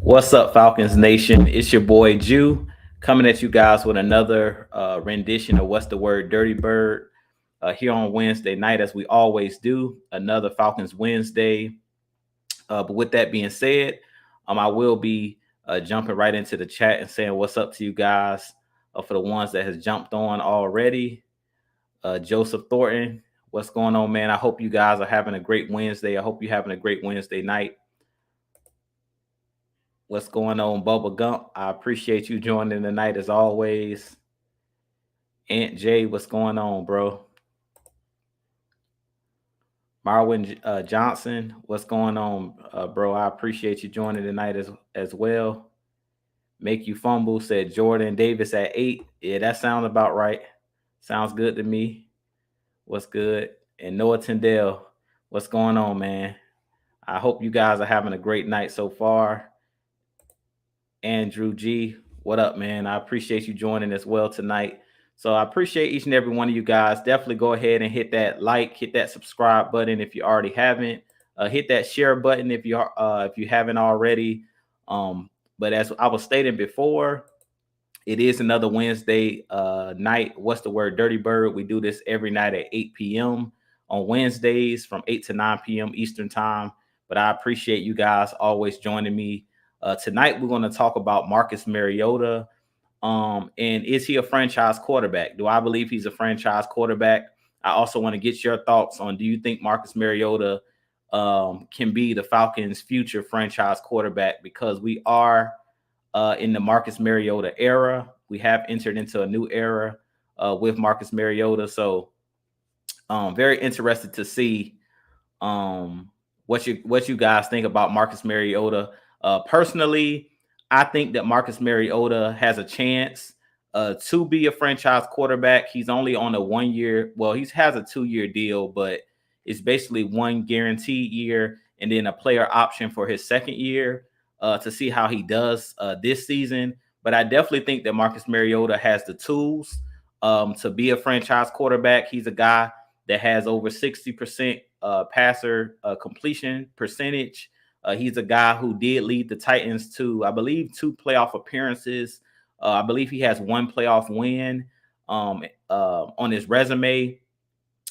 What's up, Falcons Nation? It's your boy Jew coming at you guys with another rendition of What's the Word Dirty Bird here on Wednesday night, as we always do. Another Falcons Wednesday. But with that being said, I will be jumping right into the chat and saying what's up to you guys. For the ones that has jumped on already, Joseph Thornton, what's going on, man? I hope you guys are having a great Wednesday. I hope you're having a great Wednesday night. What's going on, Bubba Gump? I appreciate you joining tonight as always. Aunt Jay, what's going on, bro? Marwin Johnson, what's going on, bro? I appreciate you joining tonight as well. Make You Fumble said Jordan Davis at 8. Yeah, that sounds about right. Sounds good to me. What's good? And Noah Tyndale, what's going on, man? I hope you guys are having a great night so far. Andrew G, what up, man? I appreciate you joining as well tonight. So I appreciate each and every one of you guys. Definitely go ahead and hit that like, hit that subscribe button if you already haven't. Hit that share button if you haven't already. But as I was stating before, it is another Wednesday night. What's the word? Dirty Bird. We do this every night at 8 p.m. on Wednesdays from 8 to 9 p.m. Eastern time. But I appreciate you guys always joining me. Tonight, we're going to talk about Marcus Mariota. And is he a franchise quarterback? Do I believe he's a franchise quarterback? I also want to get your thoughts on, do you think Marcus Mariota can be the Falcons' future franchise quarterback? Because we are in the Marcus Mariota era. We have entered into a new era with Marcus Mariota. So very interested to see what you guys think about Marcus Mariota. Personally, I think that Marcus Mariota has a chance to be a franchise quarterback. He's only on a 1 year. Well, he has a 2-year deal, but it's basically one guaranteed year and then a player option for his second year to see how he does this season. But I definitely think that Marcus Mariota has the tools to be a franchise quarterback. He's a guy that has over 60% passer completion percentage. He's a guy who did lead the Titans to, I believe, 2 playoff appearances. I believe he has 1 playoff win on his resume.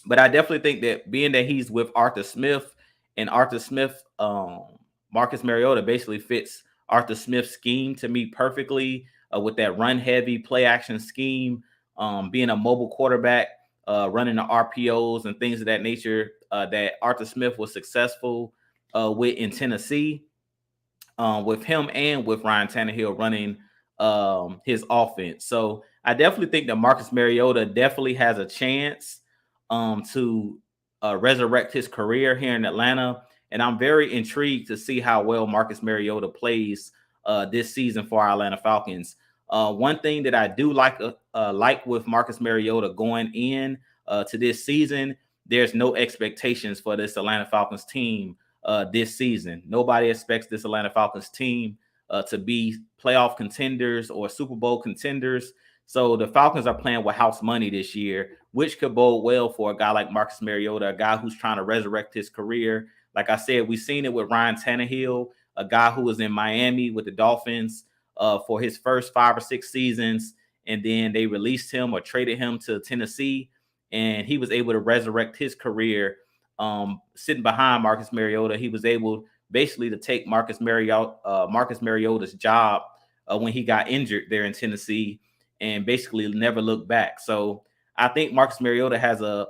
But I definitely think that being that he's with Arthur Smith, and Arthur Smith, Marcus Mariota basically fits Arthur Smith's scheme to me perfectly with that run-heavy play-action scheme, being a mobile quarterback, running the RPOs and things of that nature that Arthur Smith was successful with in Tennessee, with him and with Ryan Tannehill running his offense. So I definitely think that Marcus Mariota definitely has a chance to resurrect his career here in Atlanta. And I'm very intrigued to see how well Marcus Mariota plays this season for our Atlanta Falcons. One thing that I do like with Marcus Mariota going in to this season, there's no expectations for this Atlanta Falcons team this season. Nobody expects this Atlanta Falcons team to be playoff contenders or Super Bowl contenders. So the Falcons are playing with house money this year, which could bode well for a guy like Marcus Mariota, a guy who's trying to resurrect his career. Like I said, we've seen it with Ryan Tannehill, a guy who was in Miami with the Dolphins for his first 5 or 6 seasons, and then they released him or traded him to Tennessee, and he was able to resurrect his career. Sitting behind Marcus Mariota, he was able basically to take Marcus Mariota's job when he got injured there in Tennessee, and basically never looked back. So I think Marcus Mariota has a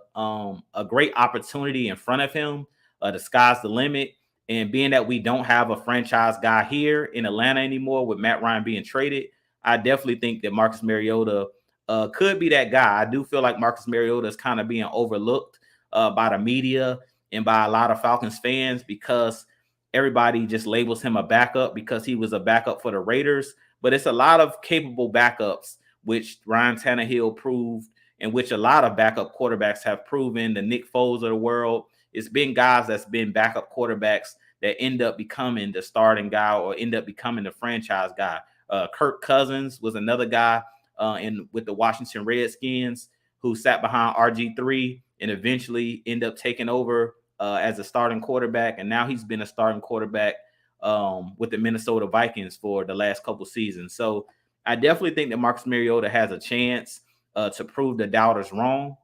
great opportunity in front of him. The sky's the limit. And being that we don't have a franchise guy here in Atlanta anymore with Matt Ryan being traded, I definitely think that Marcus Mariota could be that guy. I do feel like Marcus Mariota is kind of being overlooked by the media and by a lot of Falcons fans because everybody just labels him a backup because he was a backup for the Raiders. But it's a lot of capable backups, which Ryan Tannehill proved, and which a lot of backup quarterbacks have proven. The Nick Foles of the world. It's been guys that's been backup quarterbacks that end up becoming the starting guy or end up becoming the franchise guy. Kirk Cousins was another guy with the Washington Redskins who sat behind RG3 and eventually ended up taking over as a starting quarterback. And now he's been a starting quarterback with the Minnesota Vikings for the last couple seasons. So I definitely think that Marcus Mariota has a chance to prove the doubters wrong.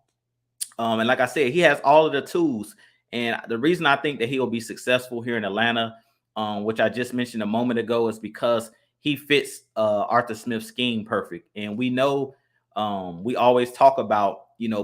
And like I said, he has all of the tools. And the reason I think that he'll be successful here in Atlanta, which I just mentioned a moment ago, is because he fits Arthur Smith's scheme perfect. And we know we always talk about,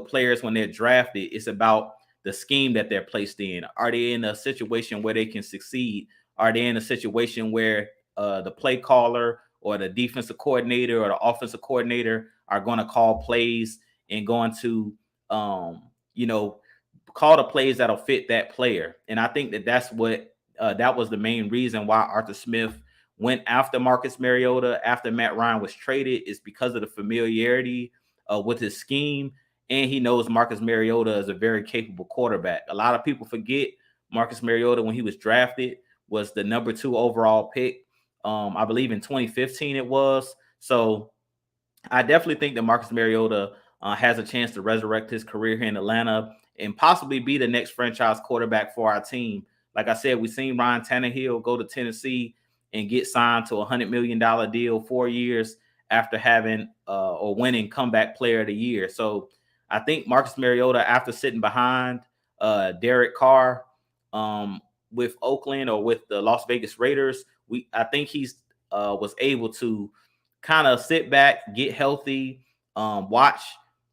players when they're drafted, it's about the scheme that they're placed in. Are they in a situation where they can succeed? Are they in a situation where the play caller or the defensive coordinator or the offensive coordinator are going to call plays and going to call the plays that'll fit that player? And I think that's what that was the main reason why Arthur Smith went after Marcus Mariota after Matt Ryan was traded, is because of the familiarity with his scheme. And he knows Marcus Mariota is a very capable quarterback. A lot of people forget Marcus Mariota, when he was drafted, was the number 2 overall pick. I believe in 2015 it was. So I definitely think that Marcus Mariota has a chance to resurrect his career here in Atlanta and possibly be the next franchise quarterback for our team. Like I said, we've seen Ryan Tannehill go to Tennessee and get signed to a $100 million deal 4 years after having or winning comeback player of the year. So I think Marcus Mariota, after sitting behind Derek Carr with Oakland or with the Las Vegas Raiders, I think he's was able to kind of sit back, get healthy, watch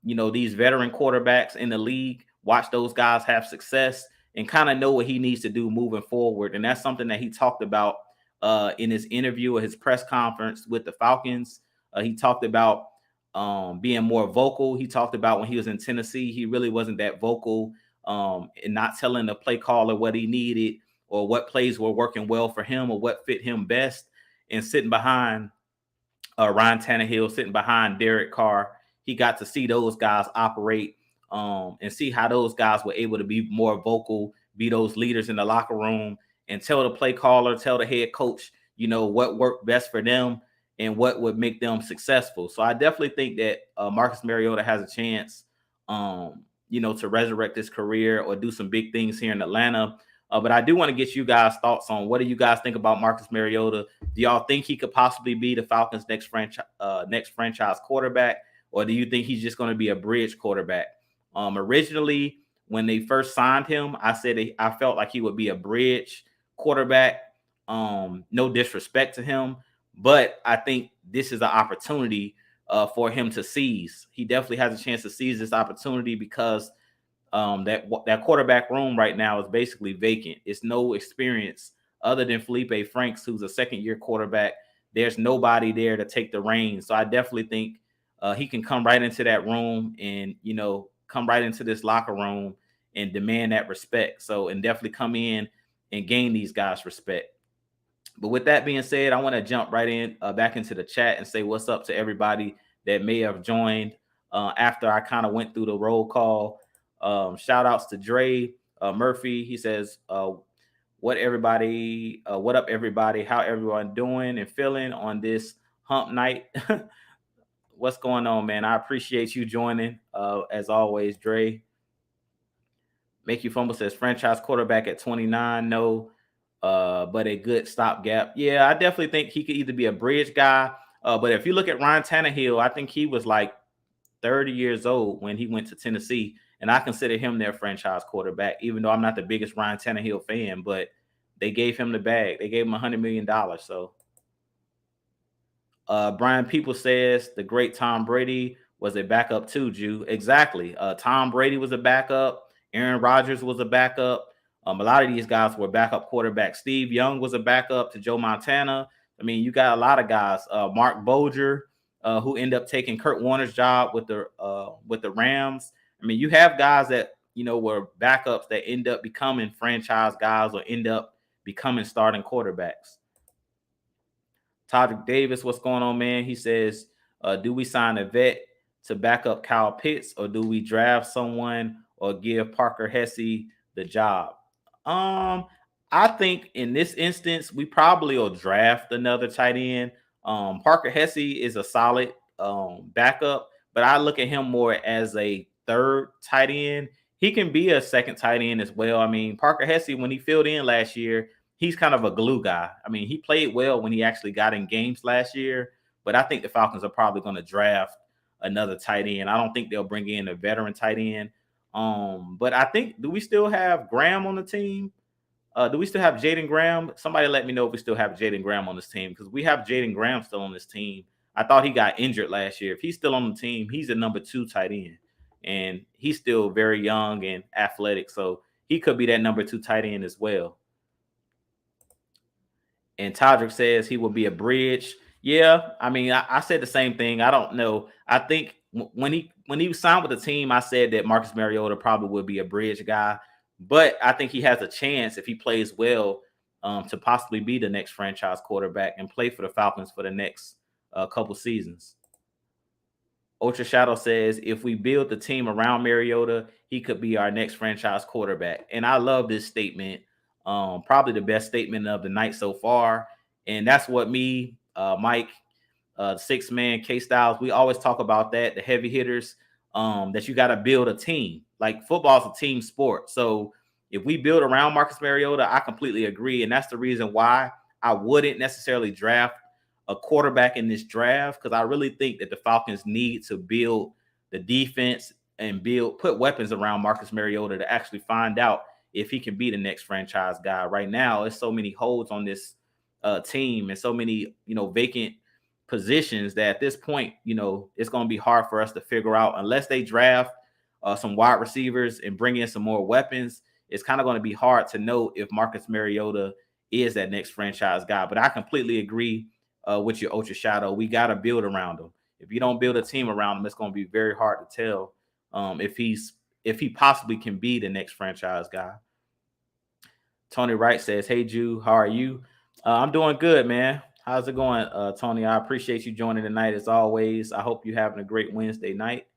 these veteran quarterbacks in the league, watch those guys have success, and kind of know what he needs to do moving forward. And that's something that he talked about in his interview or his press conference with the Falcons. He talked about being more vocal. He talked about when he was in Tennessee, he really wasn't that vocal and not telling the play caller what he needed or what plays were working well for him or what fit him best, and sitting behind Ryan Tannehill, sitting behind Derek Carr. He got to see those guys operate and see how those guys were able to be more vocal, be those leaders in the locker room, and tell the play caller, tell the head coach, what worked best for them and what would make them successful. So I definitely think that Marcus Mariota has a chance, to resurrect his career or do some big things here in Atlanta. But I do want to get you guys' thoughts on what do you guys think about Marcus Mariota? Do y'all think he could possibly be the Falcons' next franchise quarterback, or do you think he's just going to be a bridge quarterback? Originally, when they first signed him, I said I felt like he would be a bridge quarterback. No disrespect to him, but I think this is an opportunity for him to seize. He definitely has a chance to seize this opportunity because that quarterback room right now is basically vacant. It's no experience other than Felipe Franks, who's a second-year quarterback. There's nobody there to take the reins. So I definitely think he can come right into that room and, come right into this locker room and demand that respect. So, and definitely come in and gain these guys' respect. But with that being said, I want to jump right in back into the chat and say what's up to everybody that may have joined after I kind of went through the roll call. Shout outs to Dre Murphy. He says, what up everybody? How everyone doing and feeling on this hump night? What's going on, man? I appreciate you joining as always, Dre. Make You Fumble says franchise quarterback at 29. No, but a good stopgap. Yeah, I definitely think he could either be a bridge guy. But if you look at Ryan Tannehill, I think he was like 30 years old when he went to Tennessee. And I consider him their franchise quarterback, even though I'm not the biggest Ryan Tannehill fan, but they gave him the bag. They gave him $100 million. So Brian People says the great Tom Brady was a backup too, Jew. Exactly. Tom Brady was a backup. Aaron Rodgers was a backup. A lot of these guys were backup quarterbacks. Steve Young was a backup to Joe Montana. I mean, you got a lot of guys. Mark Bolger, who ended up taking Kurt Warner's job with the Rams. I mean, you have guys that, were backups that end up becoming franchise guys or end up becoming starting quarterbacks. Todd Davis, what's going on, man? He says, do we sign a vet to back up Kyle Pitts, or do we draft someone or give Parker Hesse the job? I think in this instance, we probably will draft another tight end. Parker Hesse is a solid backup, but I look at him more as a third tight end. He can be a second tight end as well. I mean, Parker Hesse, when he filled in last year, he's kind of a glue guy. I mean, he played well when he actually got in games last year, but I think the Falcons are probably going to draft another tight end. I don't think they'll bring in a veteran tight end. But I think, do we still have Graham on the team? Do we still have Jaden Graham? Somebody let me know if we still have Jaden Graham on this team, because we have Jaden Graham still on this team. I thought he got injured last year. If he's still on the team, he's a number 2 tight end, and he's still very young and athletic, so he could be that number 2 tight end as well. And Todrick says he will be a bridge. Yeah, I mean, I said the same thing. I don't know. I think when he signed with the team, I said that Marcus Mariota probably would be a bridge guy. But I think he has a chance, if he plays well, to possibly be the next franchise quarterback and play for the Falcons for the next couple seasons. Ultra Shadow says, if we build the team around Mariota, he could be our next franchise quarterback. And I love this statement. Probably the best statement of the night so far. And that's what me, Mike, 6-man, K-Styles, we always talk about that, the heavy hitters, that you got to build a team. Like, football is a team sport. So if we build around Marcus Mariota, I completely agree. And that's the reason why I wouldn't necessarily draft a quarterback in this draft, because I really think that the Falcons need to build the defense and put weapons around Marcus Mariota to actually find out if he can be the next franchise guy. Right now, there's so many holes on this team and so many, vacant positions that at this point, it's going to be hard for us to figure out, unless they draft some wide receivers and bring in some more weapons. It's kind of going to be hard to know if Marcus Mariota is that next franchise guy. But I completely agree with your Ultra Shadow. We got to build around him. If you don't build a team around him, it's going to be very hard to tell if he possibly can be the next franchise guy. Tony Wright says, hey, Jew, how are you? I'm doing good, man. How's it going, Tony? I appreciate you joining tonight as always. I hope you're having a great Wednesday night.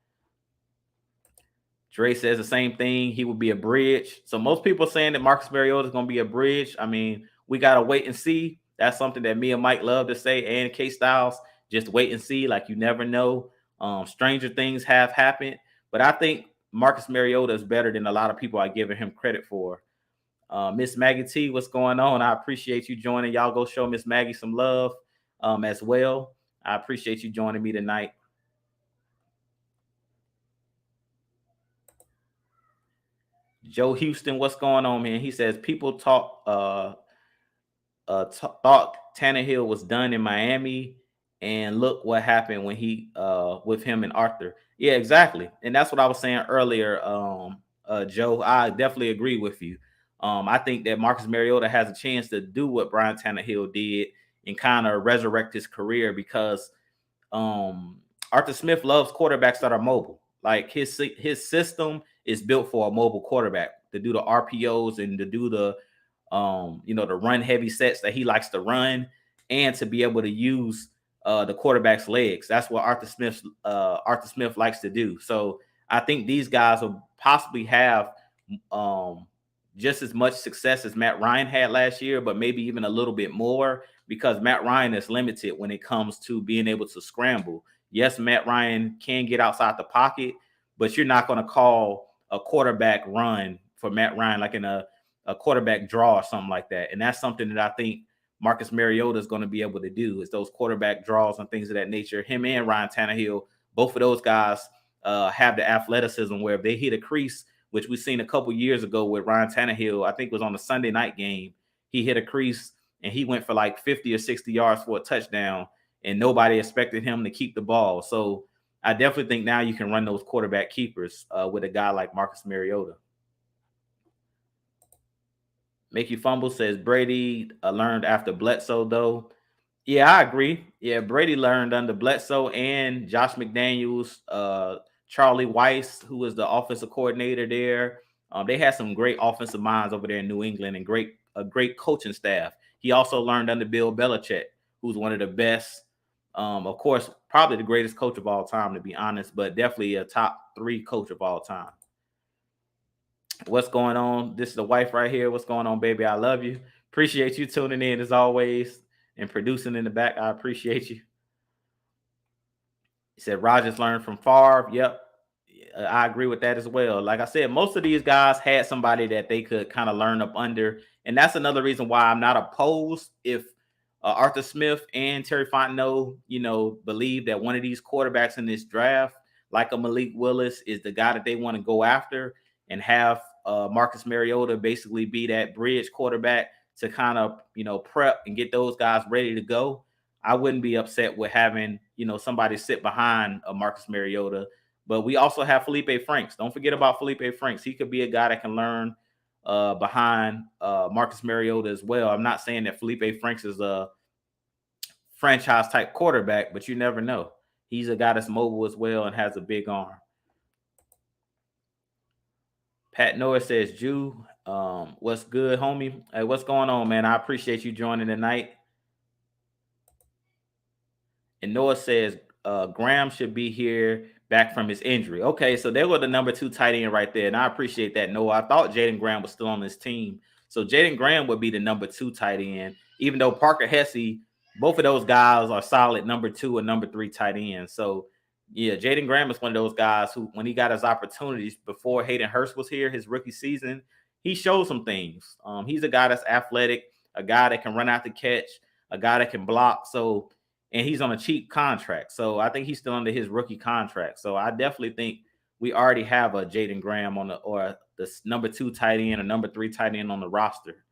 Dre says the same thing. He would be a bridge. So most people are saying that Marcus Mariota is going to be a bridge. I mean, we got to wait and see. That's something that me and Mike love to say, and K-Styles. Just wait and see. Like, you never know. Stranger things have happened. But I think Marcus Mariota is better than a lot of people are giving him credit for. Miss Maggie T, what's going on? I appreciate you joining. Y'all go show Miss Maggie some love as well. I appreciate you joining me tonight. Joe Houston, what's going on, man? He says people thought Tannehill was done in Miami, and look what happened when he with him and Arthur. Yeah, exactly. And that's what I was saying earlier, Joe. I definitely agree with you. I think that Marcus Mariota has a chance to do what Brian Tannehill did and kind of resurrect his career, because Arthur Smith loves quarterbacks that are mobile. Like, his system is built for a mobile quarterback to do the RPOs and to do the the run heavy sets that he likes to run, and to be able to use the quarterback's legs. That's what Arthur Smith likes to do. So I think these guys will possibly have just as much success as Matt Ryan had last year, but maybe even a little bit more, because Matt Ryan is limited when it comes to being able to scramble. Yes, Matt Ryan can get outside the pocket, but you're not going to call a quarterback run for Matt Ryan like in a quarterback draw or something like that. And that's something that I think Marcus Mariota is going to be able to do, is those quarterback draws and things of that nature. Him and Ryan Tannehill, both of those guys have the athleticism where if they hit a crease, which we've seen a couple years ago with Ryan Tannehill, I think it was on the Sunday night game, he hit a crease and he went for like 50 or 60 yards for a touchdown, and nobody expected him to keep the ball. So I definitely think now you can run those quarterback keepers with a guy like Marcus Mariota. Make You Fumble says Brady learned after Bledsoe, though. Yeah, I agree. Yeah, Brady learned under Bledsoe and Josh McDaniels, Charlie Weiss, who was the offensive coordinator there. They had some great offensive minds over there in New England, and a great coaching staff. He also learned under Bill Belichick, who's one of the best, of course, probably the greatest coach of all time, to be honest, but definitely a top 3 coach of all time. What's going on? This is the wife right here. What's going on, baby? I love you. Appreciate you tuning in as always and producing in the back. I appreciate you. He said Rodgers learned from Favre. Yep. I agree with that as well. Like I said, most of these guys had somebody that they could kind of learn up under. And that's another reason why I'm not opposed if Arthur Smith and Terry Fontenot, believe that one of these quarterbacks in this draft, like a Malik Willis, is the guy that they want to go after, and have Marcus Mariota basically be that bridge quarterback to kind of, prep and get those guys ready to go. I wouldn't be upset with having, somebody sit behind Marcus Mariota. But we also have Felipe Franks. Don't forget about Felipe Franks. He could be a guy that can learn behind Marcus Mariota as well. I'm not saying that Felipe Franks is a franchise type quarterback, but you never know. He's a guy that's mobile as well and has a big arm. Pat Noah says, Jew, what's good, homie? Hey, what's going on, man? I appreciate you joining tonight. And Noah says, Graham should be here back from his injury. Okay, so they were the number 2 tight end right there. And I appreciate that, Noah. I thought Jaden Graham was still on this team. So Jaden Graham would be the number 2 tight end, even though Parker Hesse, both of those guys are solid number 2 and number 3 tight ends. So, yeah, Jaden Graham is one of those guys who, when he got his opportunities before Hayden Hurst was here, his rookie season, he showed some things. He's a guy that's athletic, a guy that can run out the catch, a guy that can block. So, and he's on a cheap contract. So I think he's still under his rookie contract. So I definitely think we already have a Jaden Graham on the number 2 tight end or number 3 tight end on the roster.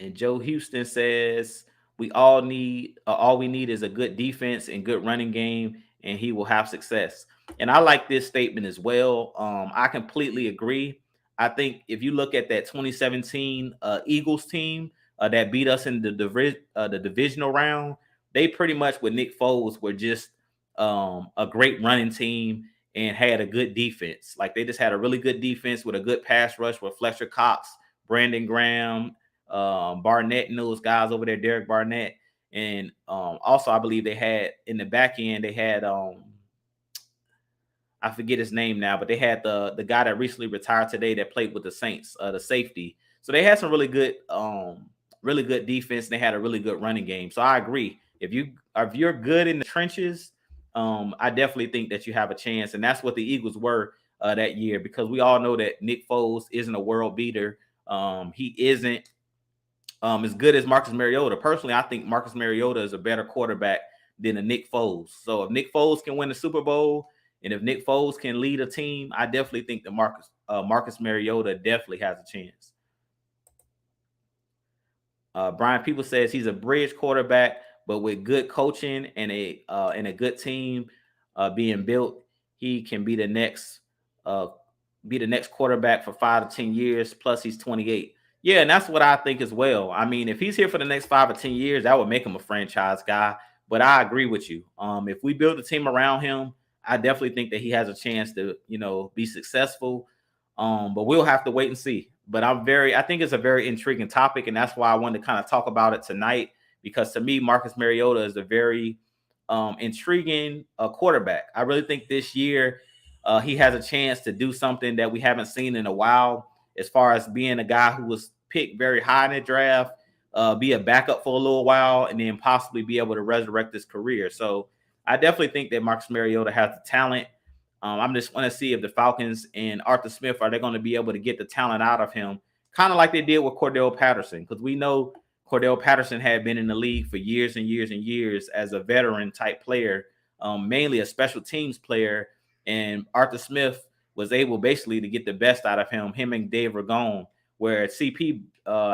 And Joe Houston says, all we need is a good defense and good running game, and he will have success. And I like this statement as well. I completely agree. I think if you look at that 2017 Eagles team that beat us in the divisional round, they pretty much with Nick Foles were just a great running team and had a good defense. Like, they just had a really good defense with a good pass rush with Fletcher Cox, Brandon Graham, Barnett and those guys over there, Derek Barnett. And also I believe they had in the back end, they had I forget his name now, but they had the guy that recently retired today that played with the Saints, the safety. So they had some really good defense, and they had a really good running game. So I agree. If you're good in the trenches, I definitely think that you have a chance. And that's what the Eagles were that year, because we all know that Nick Foles isn't a world beater. He isn't as good as Marcus Mariota. Personally, I think Marcus Mariota is a better quarterback than a Nick Foles. So if Nick Foles can win the Super Bowl, and if Nick Foles can lead a team, I definitely think that Marcus Mariota definitely has a chance. Brian People says he's a bridge quarterback, but with good coaching and a good team being built, he can be the next quarterback for 5 to 10 years. Plus, he's 28. Yeah, and that's what I think as well. I mean, if he's here for the next 5 or 10 years, that would make him a franchise guy. But I agree with you. If we build a team around him, I definitely think that he has a chance to, be successful. But we'll have to wait and see. But I think it's a very intriguing topic, and that's why I wanted to kind of talk about it tonight, because to me, Marcus Mariota is a very intriguing quarterback. I really think this year he has a chance to do something that we haven't seen in a while, as far as being a guy who was picked very high in the draft, be a backup for a little while, and then possibly be able to resurrect his career. So I definitely think that Marcus Mariota has the talent. I'm just want to see if the Falcons and Arthur Smith, are they going to be able to get the talent out of him, kind of like they did with Cordell Patterson, because we know Cordell Patterson had been in the league for years and years and years as a veteran type player, mainly a special teams player. And Arthur Smith was able basically to get the best out of him and Dave Ragone, where CP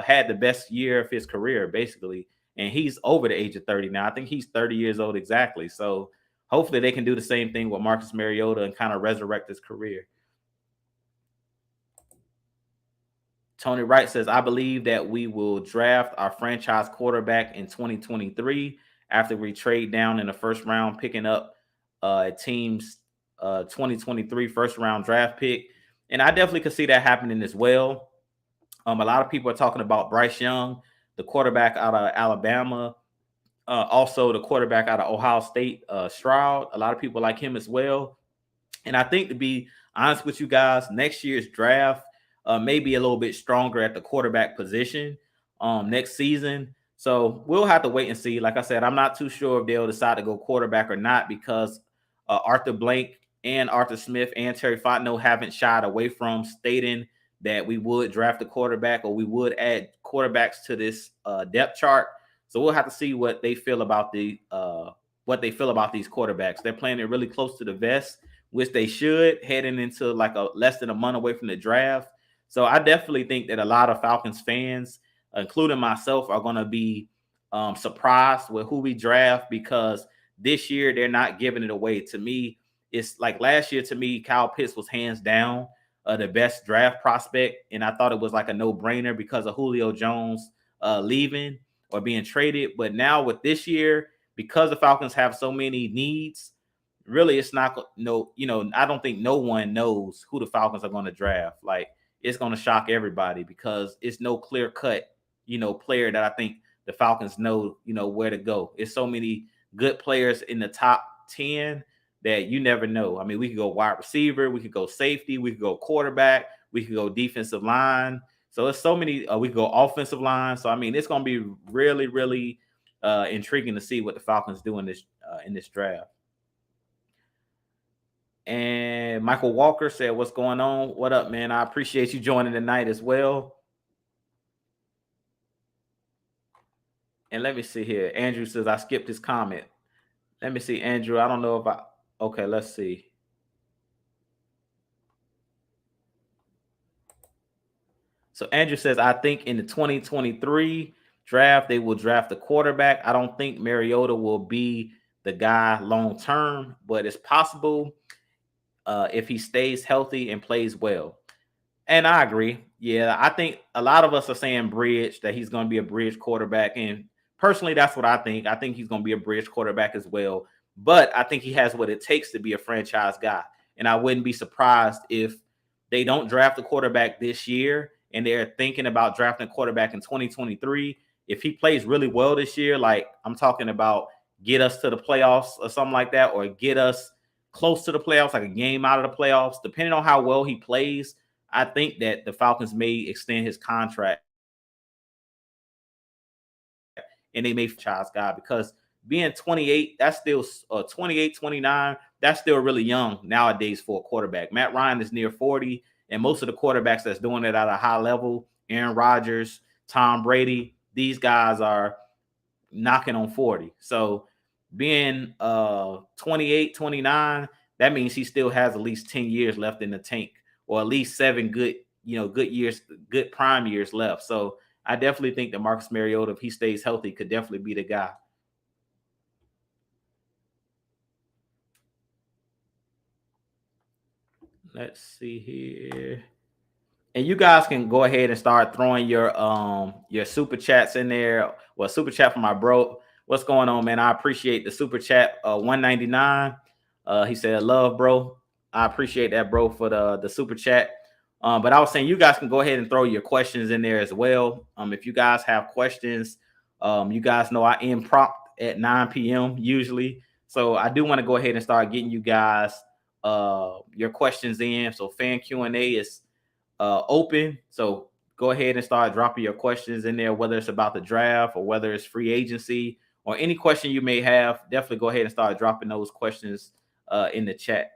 had the best year of his career, basically. And he's over the age of 30 now. I think he's 30 years old exactly. So hopefully they can do the same thing with Marcus Mariota and kind of resurrect his career. Tony Wright says, I believe that we will draft our franchise quarterback in 2023 after we trade down in the first round, picking up a team's 2023 first round draft pick. And I definitely could see that happening as well. A lot of people are talking about Bryce Young, the quarterback out of Alabama. Also the quarterback out of Ohio State, Stroud. A lot of people like him as well. And I think, to be honest with you guys, next year's draft may be a little bit stronger at the quarterback position next season. So we'll have to wait and see. Like I said, I'm not too sure if they'll decide to go quarterback or not because Arthur Blank and Arthur Smith and Terry Fontenot haven't shied away from stating that we would draft a quarterback or we would add quarterbacks to this depth chart. So we'll have to see what they feel about these quarterbacks. They're playing it really close to the vest, which they should, heading into like a less than a month away from the draft. So I definitely think that a lot of Falcons fans, including myself, are going to be surprised with who we draft because this year they're not giving it away. To me, it's like last year. To me, Kyle Pitts was hands down the best draft prospect, and I thought it was like a no-brainer because of Julio Jones leaving or being traded. But now with this year, because the Falcons have so many needs, really it's not I don't think no one knows who the Falcons are going to draft. Like it's going to shock everybody because it's no clear cut player that I think the Falcons know where to go. It's so many good players in the top 10 that you never know. I mean, we could go wide receiver, we could go safety, we could go quarterback, we could go defensive line. So it's so many. We could go offensive line. So I mean, it's going to be really, really intriguing to see what the Falcons do in this draft. And Michael Walker said, "What's going on? What up, man? I appreciate you joining tonight as well." And let me see here. Andrew says, "I skipped his comment." Let me see, Andrew. I don't know if I. Okay, let's see. So Andrew says, "I think in the 2023 draft, they will draft a quarterback. I don't think Mariota will be the guy long term, but it's possible if he stays healthy and plays well." And I agree. Yeah, I think a lot of us are saying bridge, that he's going to be a bridge quarterback. And personally, that's what I think. I think he's going to be a bridge quarterback as well. But I think he has what it takes to be a franchise guy. And I wouldn't be surprised if they don't draft a quarterback this year and they're thinking about drafting a quarterback in 2023. If he plays really well this year, like I'm talking about get us to the playoffs or something like that, or get us close to the playoffs, like a game out of the playoffs, depending on how well he plays, I think that the Falcons may extend his contract and they may franchise guy because being 28, that's still 28, 29, that's still really young nowadays for a quarterback. Matt Ryan is near 40, and most of the quarterbacks that's doing it at a high level, Aaron Rodgers, Tom Brady, these guys are knocking on 40. So being 28, 29, that means he still has at least 10 years left in the tank, or at least 7 good years, good prime years left. So I definitely think that Marcus Mariota, if he stays healthy, could definitely be the guy. Let's see here. And you guys can go ahead and start throwing your super chats in there. Well, super chat for my bro. What's going on, man? I appreciate the super chat. 199. He said, "Love, bro." I appreciate that, bro, for the super chat. But I was saying you guys can go ahead and throw your questions in there as well. If you guys have questions, you guys know I end prompt at 9 p.m. usually. So I do want to go ahead and start getting you guys your questions in. So fan Q&A is open. So go ahead and start dropping your questions in there, whether it's about the draft or whether it's free agency or any question you may have. Definitely go ahead and start dropping those questions in the chat.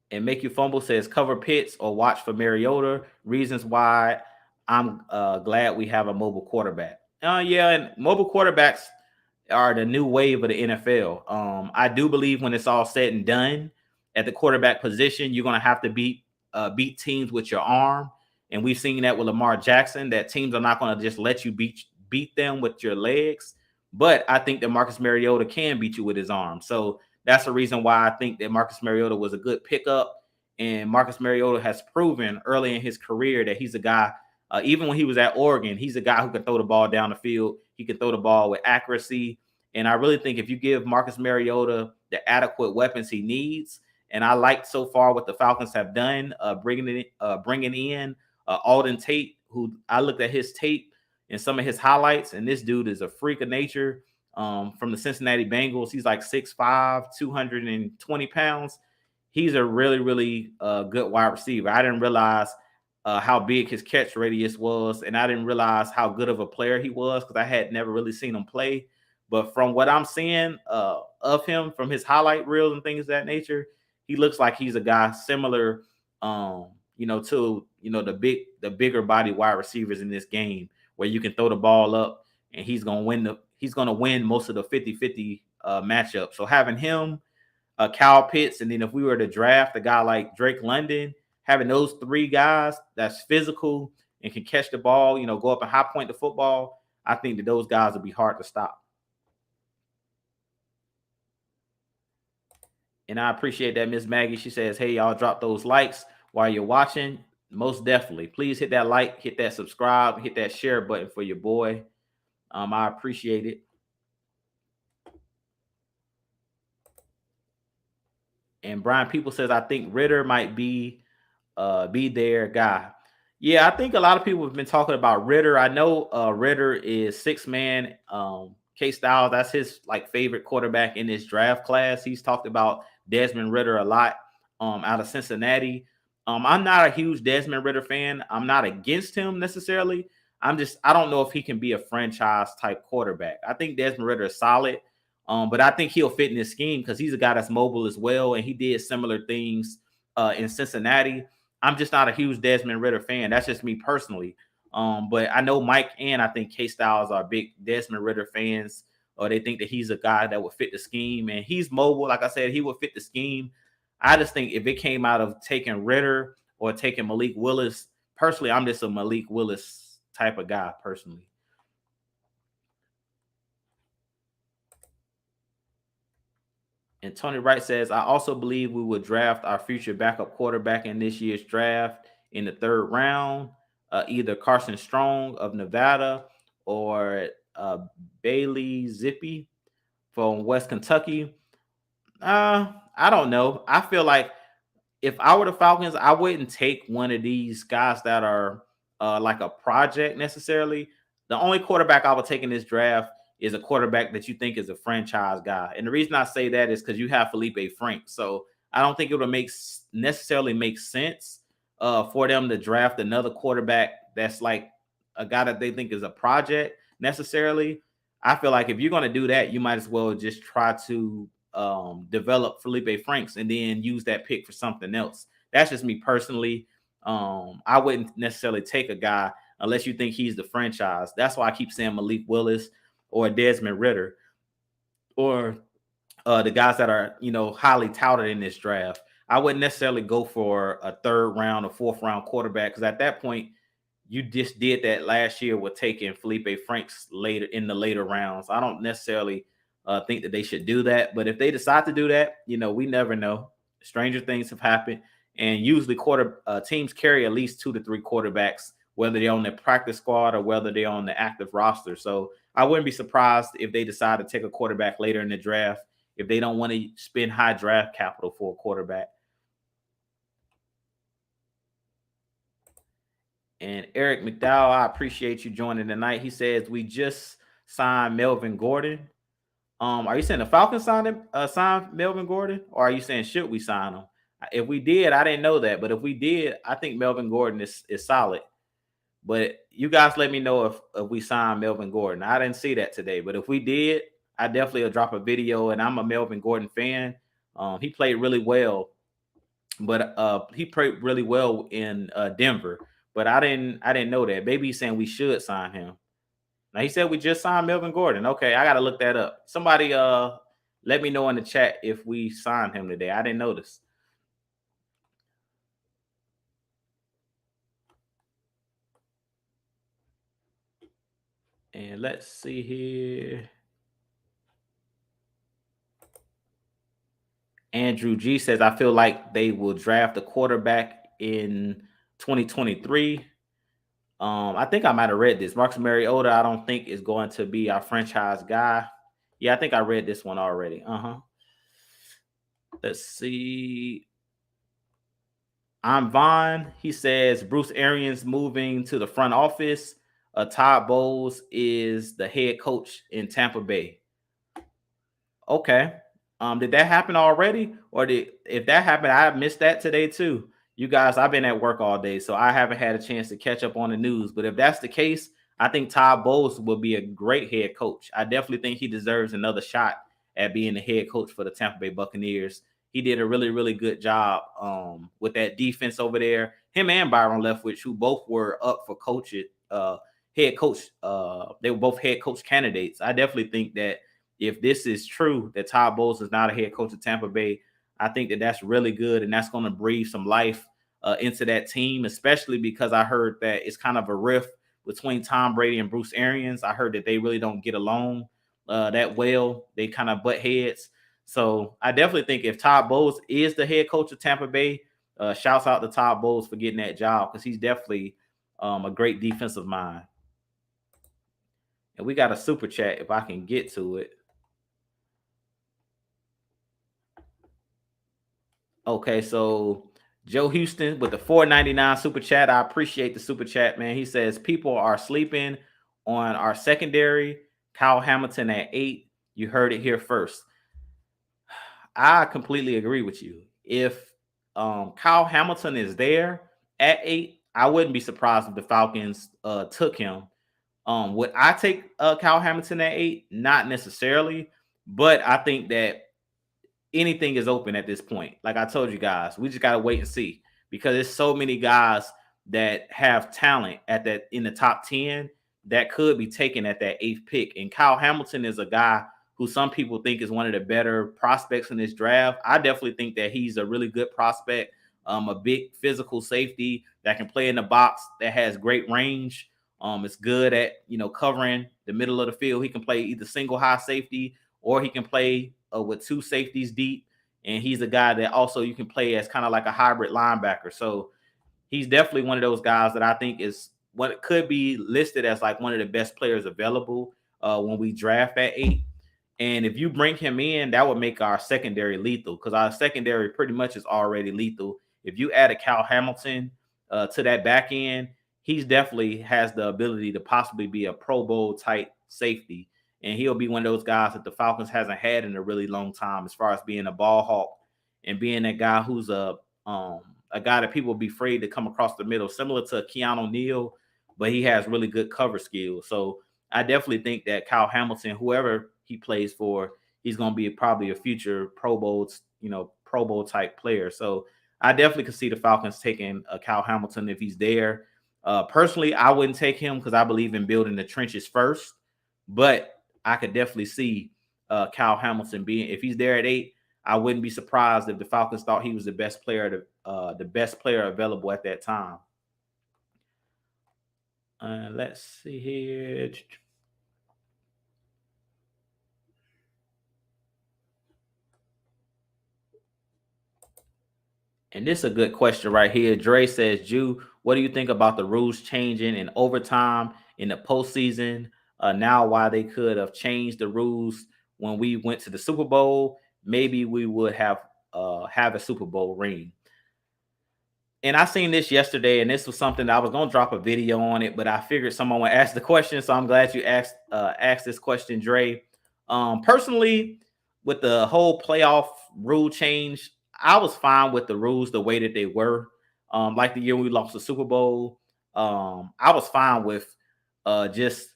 And Make You Fumble says cover Pitts or watch for Mariota. Reasons why I'm glad we have a mobile quarterback. Yeah, and mobile quarterbacks are the new wave of the NFL. I do believe when it's all said and done, at the quarterback position, you're going to have to beat teams with your arm, and we've seen that with Lamar Jackson. That teams are not going to just let you beat them with your legs. But I think that Marcus Mariota can beat you with his arm. So that's the reason why I think that Marcus Mariota was a good pickup. And Marcus Mariota has proven early in his career that he's a guy. Even when he was at Oregon, he's a guy who can throw the ball down the field. He can throw the ball with accuracy. And I really think if you give Marcus Mariota the adequate weapons he needs, and I like so far what the Falcons have done, bringing in Alden Tate, who I looked at his tape and some of his highlights, and this dude is a freak of nature. From the Cincinnati Bengals, he's like 6'5", 220 pounds. He's a really, really good wide receiver. I didn't realize how big his catch radius was, and I didn't realize how good of a player he was because I had never really seen him play. But from what I'm seeing of him, from his highlight reels and things of that nature, he looks like he's a guy similar, to the bigger body wide receivers in this game, where you can throw the ball up and he's gonna win most of the 50-50 matchup. So having him, Kyle Pitts, and then if we were to draft a guy like Drake London, having those three guys that's physical and can catch the ball, go up and high point the football, I think that those guys will be hard to stop. And I appreciate that, Miss Maggie. She says, hey, y'all, drop those likes while you're watching. Most definitely. Please hit that like, hit that subscribe, hit that share button for your boy. I appreciate it. And Brian People says, I think Ritter might be their guy. Yeah, I think a lot of people have been talking about Ritter. I know Ritter is 6-man. K Styles, that's his favorite quarterback in this draft class. He's talked about Desmond Ritter a lot out of Cincinnati. I'm not a huge Desmond Ritter fan. I'm not against him necessarily. I don't know if he can be a franchise type quarterback. I think Desmond Ritter is solid. But I think he'll fit in this scheme because he's a guy that's mobile as well, and he did similar things in Cincinnati. I'm just not a huge Desmond Ritter fan. That's just me personally. But I know Mike and I think K-Styles are big Desmond Ritter fans, or they think that he's a guy that would fit the scheme, and he's mobile. Like I said, he would fit the scheme. I just think if it came out of taking Ritter or taking Malik Willis, personally, I'm just a Malik Willis type of guy personally. And Tony Wright says, I also believe we will draft our future backup quarterback in this year's draft in the 3rd round, either Carson Strong of Nevada or Bailey Zippy from West Kentucky. I don't know. I feel like if I were the Falcons, I wouldn't take one of these guys that are like a project necessarily. The only quarterback I would take in this draft is a quarterback that you think is a franchise guy. And the reason I say that is because you have Felipe Franks. So I don't think it would necessarily make sense for them to draft another quarterback that's like a guy that they think is a project necessarily. I feel like if you're going to do that, you might as well just try to develop Felipe Franks and then use that pick for something else. That's just me personally. I wouldn't necessarily take a guy unless you think he's the franchise. That's why I keep saying Malik Willis or Desmond Ritter or the guys that are, highly touted in this draft. I wouldn't necessarily go for a 3rd round or 4th round quarterback because at that point, you just did that last year with taking Felipe Franks later in the later rounds. I don't necessarily think that they should do that. But if they decide to do that, we never know. Stranger things have happened. And usually teams carry at least 2 to 3 quarterbacks, whether they're on the practice squad or whether they're on the active roster. So I wouldn't be surprised if they decide to take a quarterback later in the draft if they don't want to spend high draft capital for a quarterback. And Eric McDowell, I appreciate you joining tonight. He says we just signed Melvin Gordon. Are you saying the Falcons signed Melvin Gordon, or are you saying should we sign him? If we did, I didn't know that, but if we did, I think Melvin Gordon is solid. But you guys let me know if we signed Melvin Gordon. I didn't see that today, but if we did, I definitely will drop a video. And I'm a Melvin Gordon fan. He played really well, but he played really well in Denver. But I didn't know that. Maybe he's saying we should sign him. Now he said we just signed Melvin Gordon. Okay, I gotta look that up. Somebody let me know in the chat if we signed him today. I didn't notice. And let's see here. Andrew G says, I feel like they will draft a quarterback in 2023. I think I might have read this. Marcus Mariota, I don't think is going to be our franchise guy. Yeah, I think I read this one already. Let's see. I'm Vaughn. He says Bruce Arians moving to the front office. Todd Bowles is the head coach in Tampa Bay. Okay. Did that happen already? Or if that happened, I missed that today too. You guys, I've been at work all day, so I haven't had a chance to catch up on the news. But if that's the case, I think Todd Bowles will be a great head coach. I definitely think he deserves another shot at being the head coach for the Tampa Bay Buccaneers. He did a really, really good job with that defense over there. Him and Byron Leftwich, who both were up for head coach. They were both head coach candidates. I definitely think that if this is true, that Todd Bowles is not a head coach of Tampa Bay, I think that that's really good, and that's going to breathe some life into that team, especially because I heard that it's kind of a rift between Tom Brady and Bruce Arians. I heard that they really don't get along that well. They kind of butt heads. So I definitely think if Todd Bowles is the head coach of Tampa Bay, shouts out to Todd Bowles for getting that job because he's definitely a great defensive mind. And we got a super chat if I can get to it. Okay, so Joe Houston with the $4.99 super chat. I appreciate the super chat, man. He says people are sleeping on our secondary. Kyle Hamilton at 8. You heard it here first. I completely agree with you. If Kyle Hamilton is there at 8, I wouldn't be surprised if the Falcons took him. Would I take Kyle Hamilton at 8? Not necessarily, but I think that anything is open at this point. Like I told you guys, we just got to wait and see because there's so many guys that have talent at that in the top 10 that could be taken at that 8th pick. And Kyle Hamilton is a guy who some people think is one of the better prospects in this draft. I definitely think that he's a really good prospect, a big physical safety that can play in the box, that has great range. It's good at, covering the middle of the field. He can play either single high safety or he can play with 2 safeties deep. And he's a guy that also you can play as kind of like a hybrid linebacker. So he's definitely one of those guys that I think is what could be listed as like one of the best players available when we draft at 8. And if you bring him in, that would make our secondary lethal because our secondary pretty much is already lethal. If you add a Kyle Hamilton to that back end, he's definitely has the ability to possibly be a Pro Bowl type safety. And he'll be one of those guys that the Falcons hasn't had in a really long time as far as being a ball hawk and being that guy who's a guy that people will be afraid to come across the middle, similar to Keanu Neal, but he has really good cover skills. So I definitely think that Kyle Hamilton, whoever he plays for, he's going to be probably a future Pro Bowl type player. So I definitely could see the Falcons taking Kyle Hamilton if he's there. Personally, I wouldn't take him because I believe in building the trenches first, but I could definitely see Kyle Hamilton being, if he's there at 8, I wouldn't be surprised if the Falcons thought he was the best player available at that time. Let's see here. And this is a good question right here. Dre says, Jew, what do you think about the rules changing in overtime in the postseason? Now, why they could have changed the rules when we went to the Super Bowl, maybe we would have a Super Bowl ring. And I seen this yesterday, and this was something that I was going to drop a video on it, but I figured someone would ask the question, so I'm glad you asked this question, Dre. Personally, with the whole playoff rule change, I was fine with the rules the way that they were. Like the year we lost the Super Bowl, I was fine with just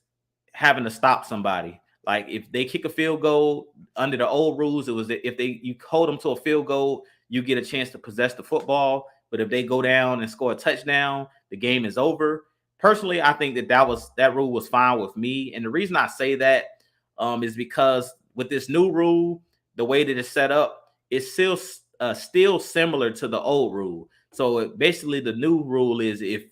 having to stop somebody. Like if they kick a field goal under the old rules, it was if you hold them to a field goal, you get a chance to possess the football. But if they go down and score a touchdown, the game is over. Personally, I think that rule was fine with me. And the reason I say that is because with this new rule, the way that it's set up, it's still similar to the old rule. So basically, the new rule is if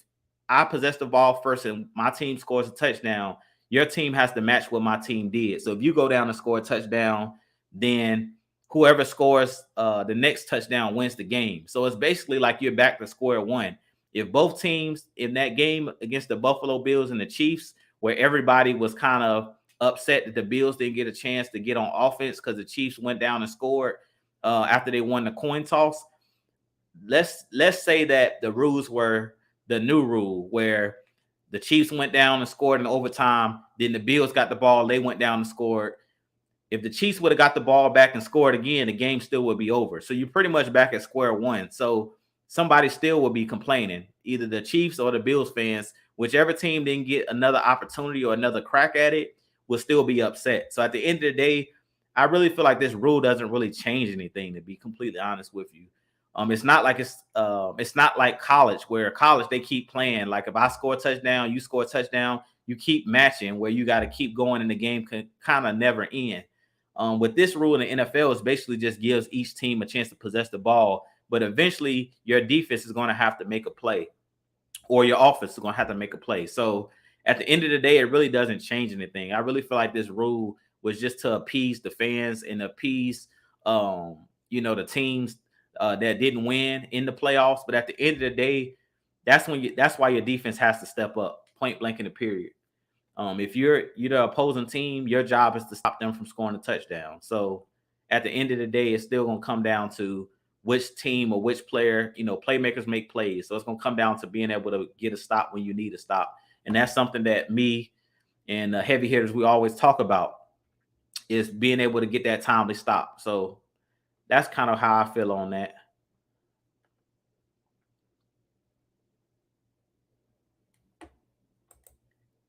I possess the ball first and my team scores a touchdown, your team has to match what my team did. So if you go down and score a touchdown, then whoever scores the next touchdown wins the game. So it's basically like you're back to square one. If both teams in that game against the Buffalo Bills and the Chiefs, where everybody was kind of upset that the Bills didn't get a chance to get on offense because the Chiefs went down and scored after they won the coin toss. Let's say that the rules were the new rule where the Chiefs went down and scored in overtime. Then the Bills got the ball. They went down and scored. If the Chiefs would have got the ball back and scored again, the game still would be over. So you're pretty much back at square one. So somebody still will be complaining, either the Chiefs or the Bills fans. Whichever team didn't get another opportunity or another crack at it will still be upset. So at the end of the day, I really feel like this rule doesn't really change anything, to be completely honest with you. It's not like it's not like college, where college they keep playing. Like if I score a touchdown, you score a touchdown, you keep matching, where you got to keep going and the game can kind of never end. With this rule in the NFL, it basically just gives each team a chance to possess the ball, but eventually your defense is going to have to make a play, or your offense is going to have to make a play. So at the end of the day, it really doesn't change anything. I really feel like this rule was just to appease the fans and appease, the teams that didn't win in the playoffs. But at the end of the day, that's why your defense has to step up, point blank in the period. If you're the opposing team, your job is to stop them from scoring a touchdown. So at the end of the day, it's still going to come down to which team or which player, playmakers make plays. So it's going to come down to being able to get a stop when you need a stop. And that's something that me and the heavy hitters, we always talk about, is being able to get that timely stop. So that's kind of how I feel on that.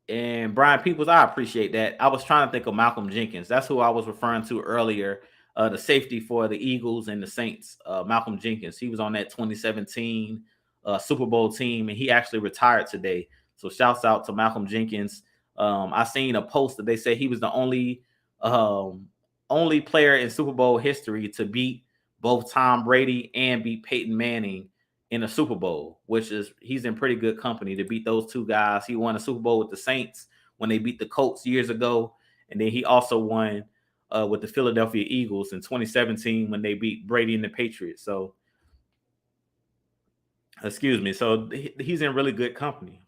And Brian Peoples, I appreciate that. I was trying to think of Malcolm Jenkins. That's who I was referring to earlier, the safety for the Eagles and the Saints, Malcolm Jenkins. He was on that 2017 Super Bowl team, and he actually retired today. So shouts out to Malcolm Jenkins. I seen a post that they said he was the only player in Super Bowl history to beat both Tom Brady and beat Peyton Manning in a Super Bowl, which is, he's in pretty good company to beat those two guys. He won a Super Bowl with the Saints when they beat the Colts years ago, and then he also won with the Philadelphia Eagles in 2017 when they beat Brady and the Patriots. So, excuse me. So he's in really good company.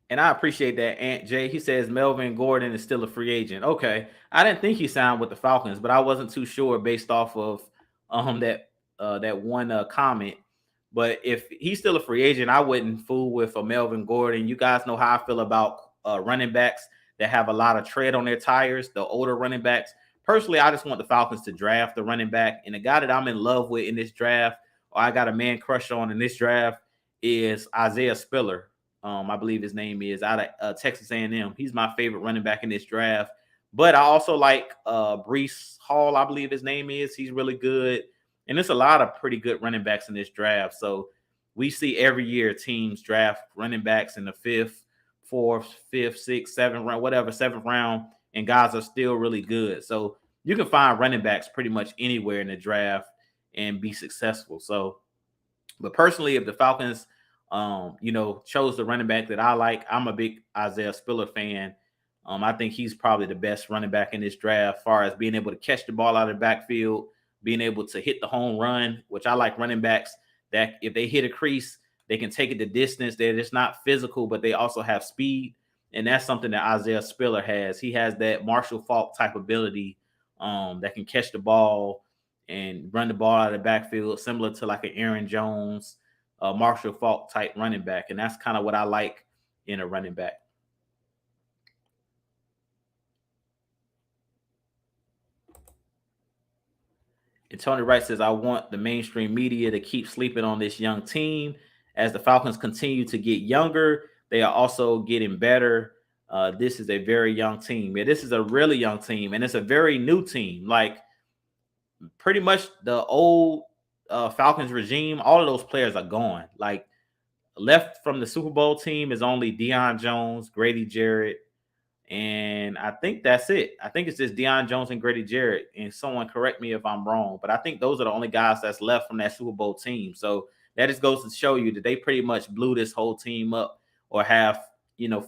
And I appreciate that, Aunt Jay. He says Melvin Gordon is still a free agent. Okay, I didn't think he signed with the Falcons, but I wasn't too sure based off of that one comment. But if he's still a free agent, I wouldn't fool with a Melvin Gordon. You guys know how I feel about running backs that have a lot of tread on their tires, the older running backs. Personally, I just want the Falcons to draft the running back. And the guy that I'm in love with in this draft, or I got a man crush on in this draft, is Isaiah Spiller. I believe his name is, out of Texas A&M. He's my favorite running back in this draft. But I also like Breece Hall, I believe his name is. He's really good. And there's a lot of pretty good running backs in this draft. So we see every year teams draft running backs in the fifth, fourth, fifth, sixth, seventh round, whatever, seventh round, and guys are still really good. So you can find running backs pretty much anywhere in the draft and be successful. So, but personally, if the Falcons chose the running back that I like, I'm a big Isaiah Spiller fan. I think he's probably the best running back in this draft, as far as being able to catch the ball out of the backfield, being able to hit the home run, which I like running backs that if they hit a crease, they can take it the distance. They're just not physical, but they also have speed. And that's something that Isaiah Spiller has. He has that Marshall Faulk type ability that can catch the ball and run the ball out of the backfield, similar to like an Aaron Jones, Marshall Faulk type running back. And that's kind of what I like in a running back. And Tony Wright says, I want the mainstream media to keep sleeping on this young team. As the Falcons continue to get younger, they are also getting better. This is a very young team. Yeah, this is a really young team, and it's a very new team. Like pretty much the old Falcons regime, all of those players are gone. Like left from the Super Bowl team is only Deion Jones, Grady Jarrett, and I think that's it. I think it's just Deion Jones and Grady Jarrett. And someone correct me if I'm wrong, but I think those are the only guys that's left from that Super Bowl team. So that just goes to show you that they pretty much blew this whole team up, or have,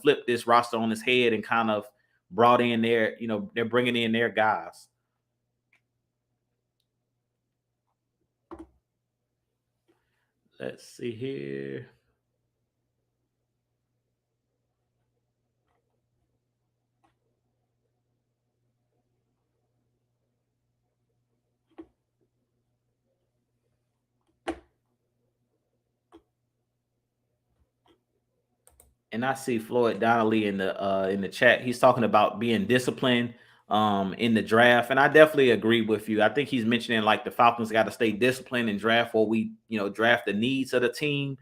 flipped this roster on its head and kind of brought in they're bringing in their guys. Let's see here. And I see Floyd Donnelly in the chat. He's talking about being disciplined. in the draft. And I definitely agree with you. I think he's mentioning like the Falcons got to stay disciplined and draft where we, draft the needs of the team.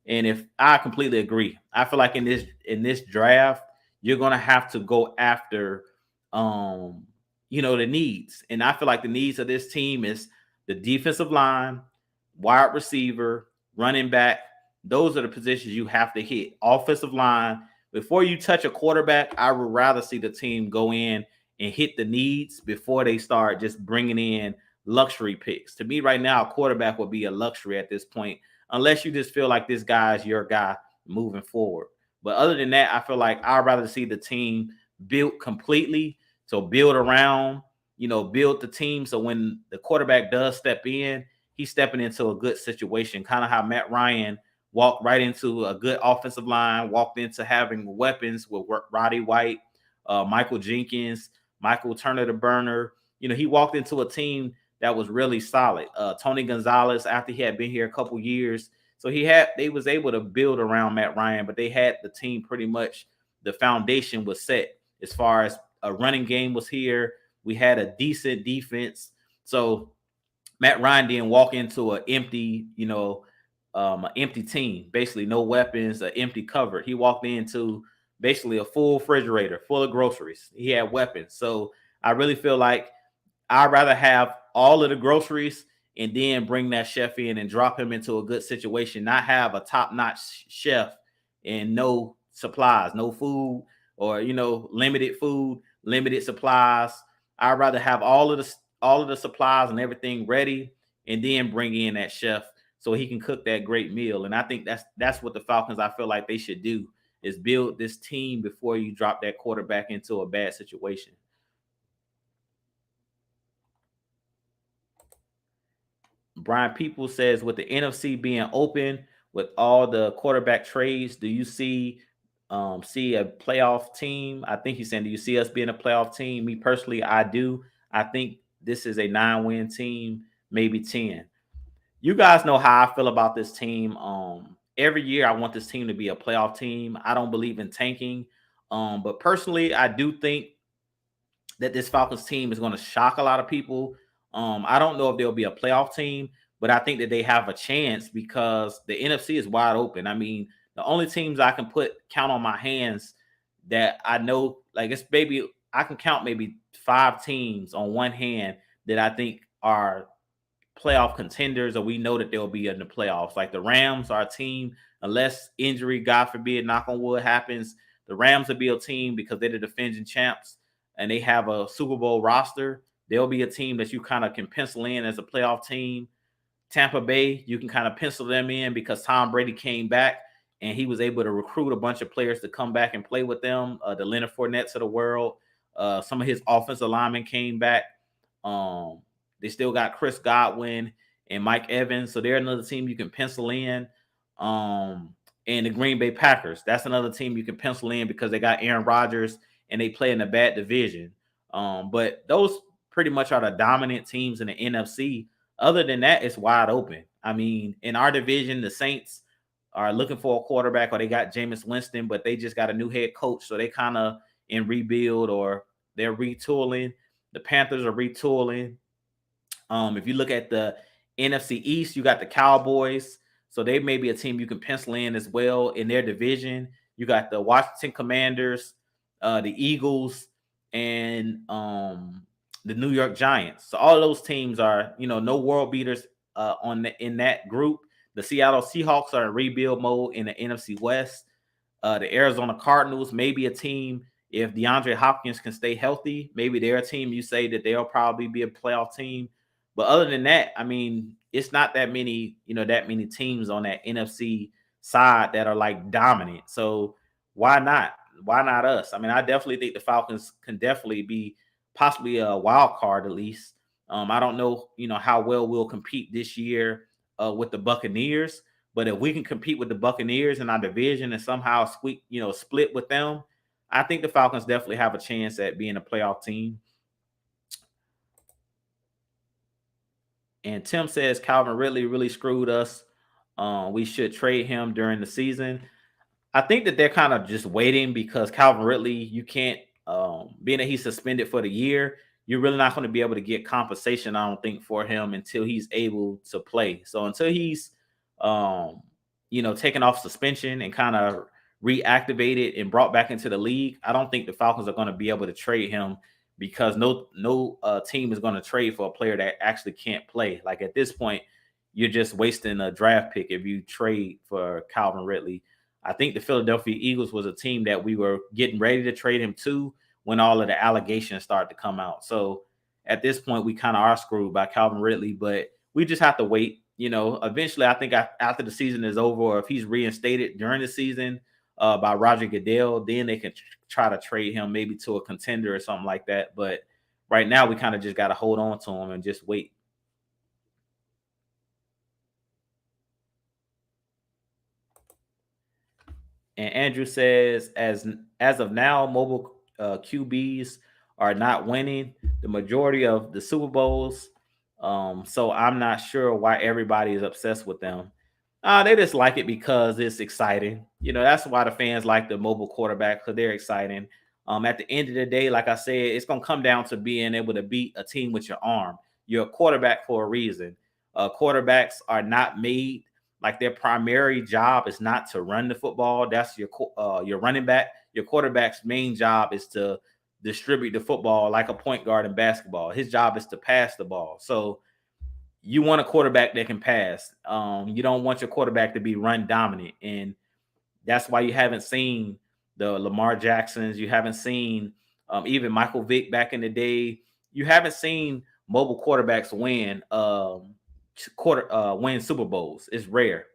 And if I completely agree, I feel like in this draft, you're gonna have to go after the needs. And I feel like the needs of this team is the defensive line, wide receiver, running back. Those are the positions you have to hit. Offensive line. Before you touch a quarterback, I would rather see the team go in and hit the needs before they start just bringing in luxury picks. To me, right now, a quarterback would be a luxury at this point, unless you just feel like this guy's your guy moving forward. But other than that, I feel like I'd rather see the team built completely. So build around, build the team. So when the quarterback does step in, he's stepping into a good situation, kind of how Matt Ryan walked right into a good offensive line, walked into having weapons with Roddy White, Michael Jenkins, Michael Turner the Burner. He walked into a team that was really solid. Tony Gonzalez, after he had been here a couple years, so they was able to build around Matt Ryan, but they had the team pretty much, the foundation was set as far as a running game was here. We had a decent defense. So Matt Ryan didn't walk into an empty, an empty team, basically no weapons, an empty cupboard. He walked into basically a full refrigerator full of groceries. He had weapons. So I really feel like I'd rather have all of the groceries and then bring that chef in and drop him into a good situation, not have a top-notch chef and no supplies, no food, or limited food, limited supplies. I'd rather have all of the supplies and everything ready and then bring in that chef so he can cook that great meal. And I think that's what the Falcons, I feel like they should do, is build this team before you drop that quarterback into a bad situation. Brian People says, with the NFC being open with all the quarterback trades, do you see a playoff team? I think he's saying, do you see us being a playoff team? Me personally, I do. I think this is a 9-win team, maybe 10. You guys know how I feel about this team. Every year I want this team to be a playoff team. I don't believe in tanking. But personally, I do think that this Falcons team is going to shock a lot of people. I don't know if they'll be a playoff team, but I think that they have a chance because the NFC is wide open. I mean, the only teams I can count on my hands that I know, like, it's maybe I can count maybe 5 teams on one hand that I think are playoff contenders, or we know that they'll be in the playoffs. Like the Rams are a team, unless injury, God forbid, knock on wood, happens, the Rams will be a team because they're the defending champs and they have a Super Bowl roster. They'll be a team that you kind of can pencil in as a playoff team. Tampa Bay, you can kind of pencil them in because Tom Brady came back and he was able to recruit a bunch of players to come back and play with them. The Leonard Fournettes of the world. Some of his offensive linemen came back. They still got Chris Godwin and Mike Evans. So they're another team you can pencil in. And the Green Bay Packers, that's another team you can pencil in because they got Aaron Rodgers and they play in a bad division. But those pretty much are the dominant teams in the NFC. Other than that, it's wide open. I mean, in our division, the Saints are looking for a quarterback, or they got Jameis Winston, but they just got a new head coach. So they kind of in rebuild, or they're retooling. The Panthers are retooling. If you look at the NFC East, you got the Cowboys. So they may be a team you can pencil in as well in their division. You got the Washington Commanders, the Eagles, and the New York Giants. So all of those teams are, no world beaters in that group. The Seattle Seahawks are in rebuild mode in the NFC West. The Arizona Cardinals may be a team, if DeAndre Hopkins can stay healthy, maybe they're a team you say that they'll probably be a playoff team. But other than that, I mean, it's not that many teams on that NFC side that are like dominant. So why not? Why not us? I mean, I definitely think the Falcons can definitely be possibly a wild card at least. I don't know, how well we'll compete this year with the Buccaneers, but if we can compete with the Buccaneers in our division and somehow split with them, I think the Falcons definitely have a chance at being a playoff team. And Tim says Calvin Ridley really screwed us. We should trade him during the season. I think that they're kind of just waiting because Calvin Ridley, you can't being that he's suspended for the year, you're really not going to be able to get compensation, I don't think, for him until he's able to play. So until he's, taken off suspension and kind of reactivated and brought back into the league, I don't think the Falcons are going to be able to trade him because no team is going to trade for a player that actually can't play. Like at this point, you're just wasting a draft pick if you trade for Calvin Ridley. I think the Philadelphia Eagles was a team that we were getting ready to trade him to when all of the allegations start to come out. So at this point, we kind of are screwed by Calvin Ridley, but we just have to wait. Eventually, I think after the season is over, or if he's reinstated during the season by Roger Goodell, then they can try to trade him maybe to a contender or something like that. But right now, we kind of just got to hold on to him and just wait. And Andrew says, as of now, mobile QBs are not winning the majority of the Super Bowls. So I'm not sure why everybody is obsessed with them. They just like it because it's exciting. That's why the fans like the mobile quarterback, because they're exciting. At the end of the day, like I said, it's going to come down to being able to beat a team with your arm. You're a quarterback for a reason. Quarterbacks are not made, like their primary job is not to run the football. That's your running back. Your quarterback's main job is to distribute the football like a point guard in basketball. His job is to pass the ball. So you want a quarterback that can pass. You don't want your quarterback to be run dominant. And that's why you haven't seen the Lamar Jacksons. You haven't seen even Michael Vick back in the day. You haven't seen mobile quarterbacks win win Super Bowls. It's rare.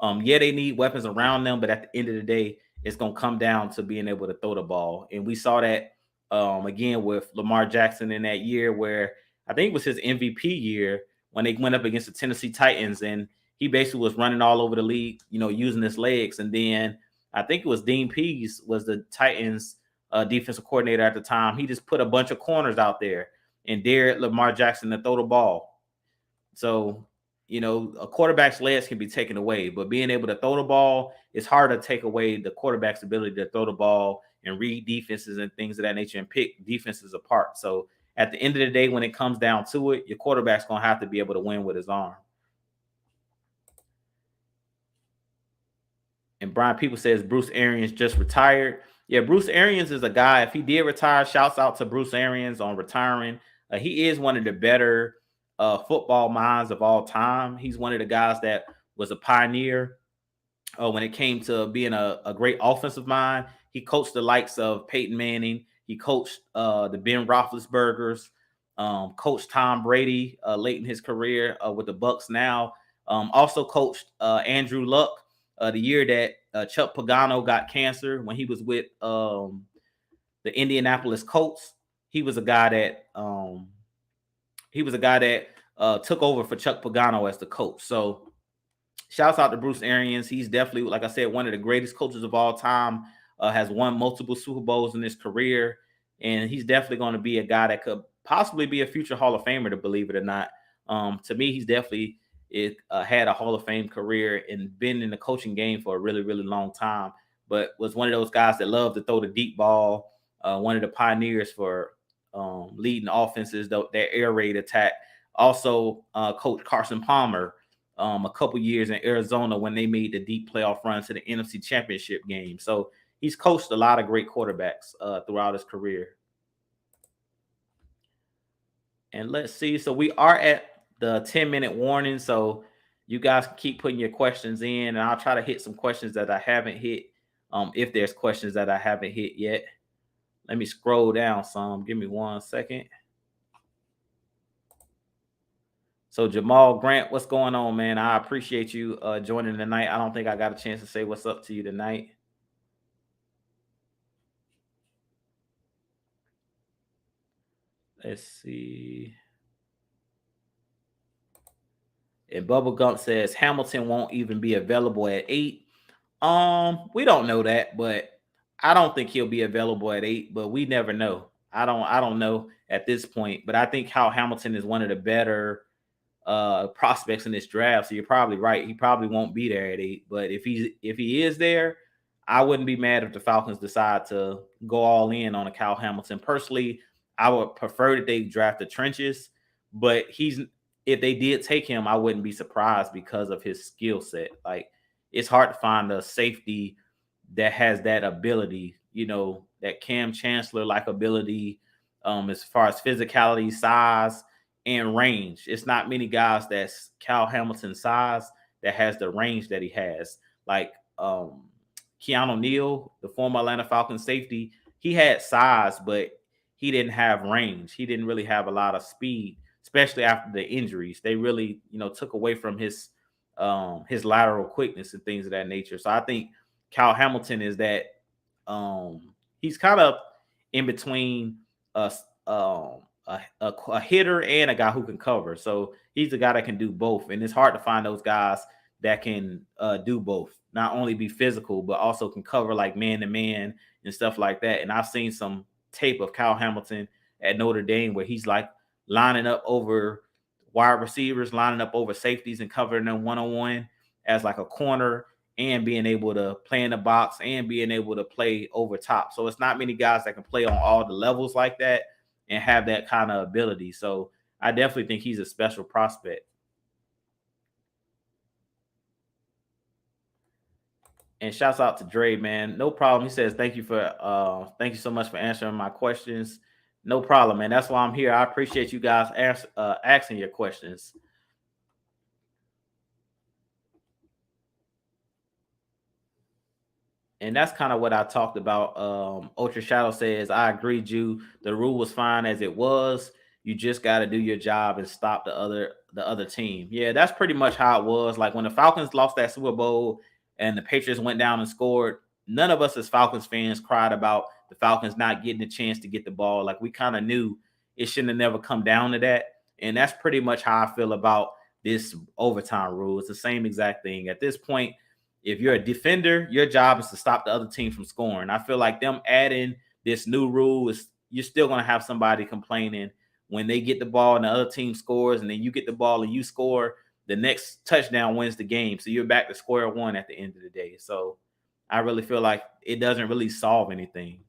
Yeah, they need weapons around them, but at the end of the day, it's going to come down to being able to throw the ball. And we saw that again with Lamar Jackson in that year where I think it was his MVP year when they went up against the Tennessee Titans, and he basically was running all over the league, using his legs. And then I think it was Dean Pease was the Titans defensive coordinator at the time. He just put a bunch of corners out there and dared Lamar Jackson to throw the ball. So, a quarterback's legs can be taken away, but being able to throw the ball, it's hard to take away the quarterback's ability to throw the ball and read defenses and things of that nature and pick defenses apart. So at the end of the day, when it comes down to it, your quarterback's going to have to be able to win with his arm. And Brian People says Bruce Arians just retired. Yeah, Bruce Arians is a guy. If he did retire, shouts out to Bruce Arians on retiring. He is one of the better football minds of all time. He's one of the guys that was a pioneer when it came to being a great offensive mind. He coached the likes of Peyton Manning. He coached the Ben Roethlisbergers, coached Tom Brady late in his career with the Bucs now. Also coached Andrew Luck the year that Chuck Pagano got cancer when he was with the Indianapolis Colts. He was a guy that took over for Chuck Pagano as the coach. So shouts out to Bruce Arians. He's definitely, like I said, one of the greatest coaches of all time, has won multiple Super Bowls in his career. And he's definitely going to be a guy that could possibly be a future Hall of Famer, to believe it or not. To me, he's definitely had a Hall of Fame career and been in the coaching game for a really, really long time, but was one of those guys that loved to throw the deep ball, one of the pioneers for leading offenses, that air raid attack. Also, Coach Carson Palmer a couple years in Arizona when they made the deep playoff run to the NFC Championship game. So he's coached a lot of great quarterbacks throughout his career. And let's see. So we are at the 10-minute warning. So you guys can keep putting your questions in, and I'll try to hit some questions that I haven't hit. If there's questions that I haven't hit yet. Let me scroll down some. Give me 1 second. So Jamal Grant, what's going on, man? I appreciate you joining tonight. I don't think I got a chance to say what's up to you tonight. Let's see. And Bubba Gump says Hamilton won't even be available at 8. We don't know that, but I don't think he'll be available at 8, but we never know. I don't know at this point, but I think Kyle Hamilton is one of the better prospects in this draft. So you're probably right. He probably won't be there at 8, but if he is there, I wouldn't be mad if the Falcons decide to go all in on a Kyle Hamilton. Personally, I would prefer that they draft the trenches, but if they did take him, I wouldn't be surprised because of his skill set. Like, it's hard to find a safety that has that ability, that Cam Chancellor like ability, as far as physicality, size, and range. It's not many guys that's Kyle Hamilton size that has the range that he has. Like Keanu Neal, the former Atlanta Falcons safety, he had size, but he didn't have range. He didn't really have a lot of speed, especially after the injuries. They really, took away from his lateral quickness and things of that nature. So I think Kyle Hamilton is that he's kind of in between a hitter and a guy who can cover. So he's a guy that can do both, and it's hard to find those guys that can do both. Not only be physical, but also can cover like man to man and stuff like that. And I've seen some tape of Kyle Hamilton at Notre Dame where he's like lining up over wide receivers, lining up over safeties and covering them one-on-one as like a corner, and being able to play in the box and being able to play over top. So it's not many guys that can play on all the levels like that and have that kind of ability. So I definitely think he's a special prospect. And shouts out to Dre, man. No problem. He says, thank you so much for answering my questions. No problem, man. That's why I'm here. I appreciate you guys asking your questions. And that's kind of what I talked about. Ultra Shadow says, I agree, Jew. The rule was fine as it was. You just got to do your job and stop the other team. Yeah, that's pretty much how it was. Like when the Falcons lost that Super Bowl and the Patriots went down and scored, none of us as Falcons fans cried about the Falcons not getting a chance to get the ball. Like we kind of knew it shouldn't have never come down to that. And that's pretty much how I feel about this overtime rule. It's the same exact thing. At this point, if you're a defender, your job is to stop the other team from scoring. I feel like them adding this new rule is you're still going to have somebody complaining when they get the ball and the other team scores, and then you get the ball and you score. The next touchdown wins the game. So you're back to square one at the end of the day. So I really feel like it doesn't really solve anything.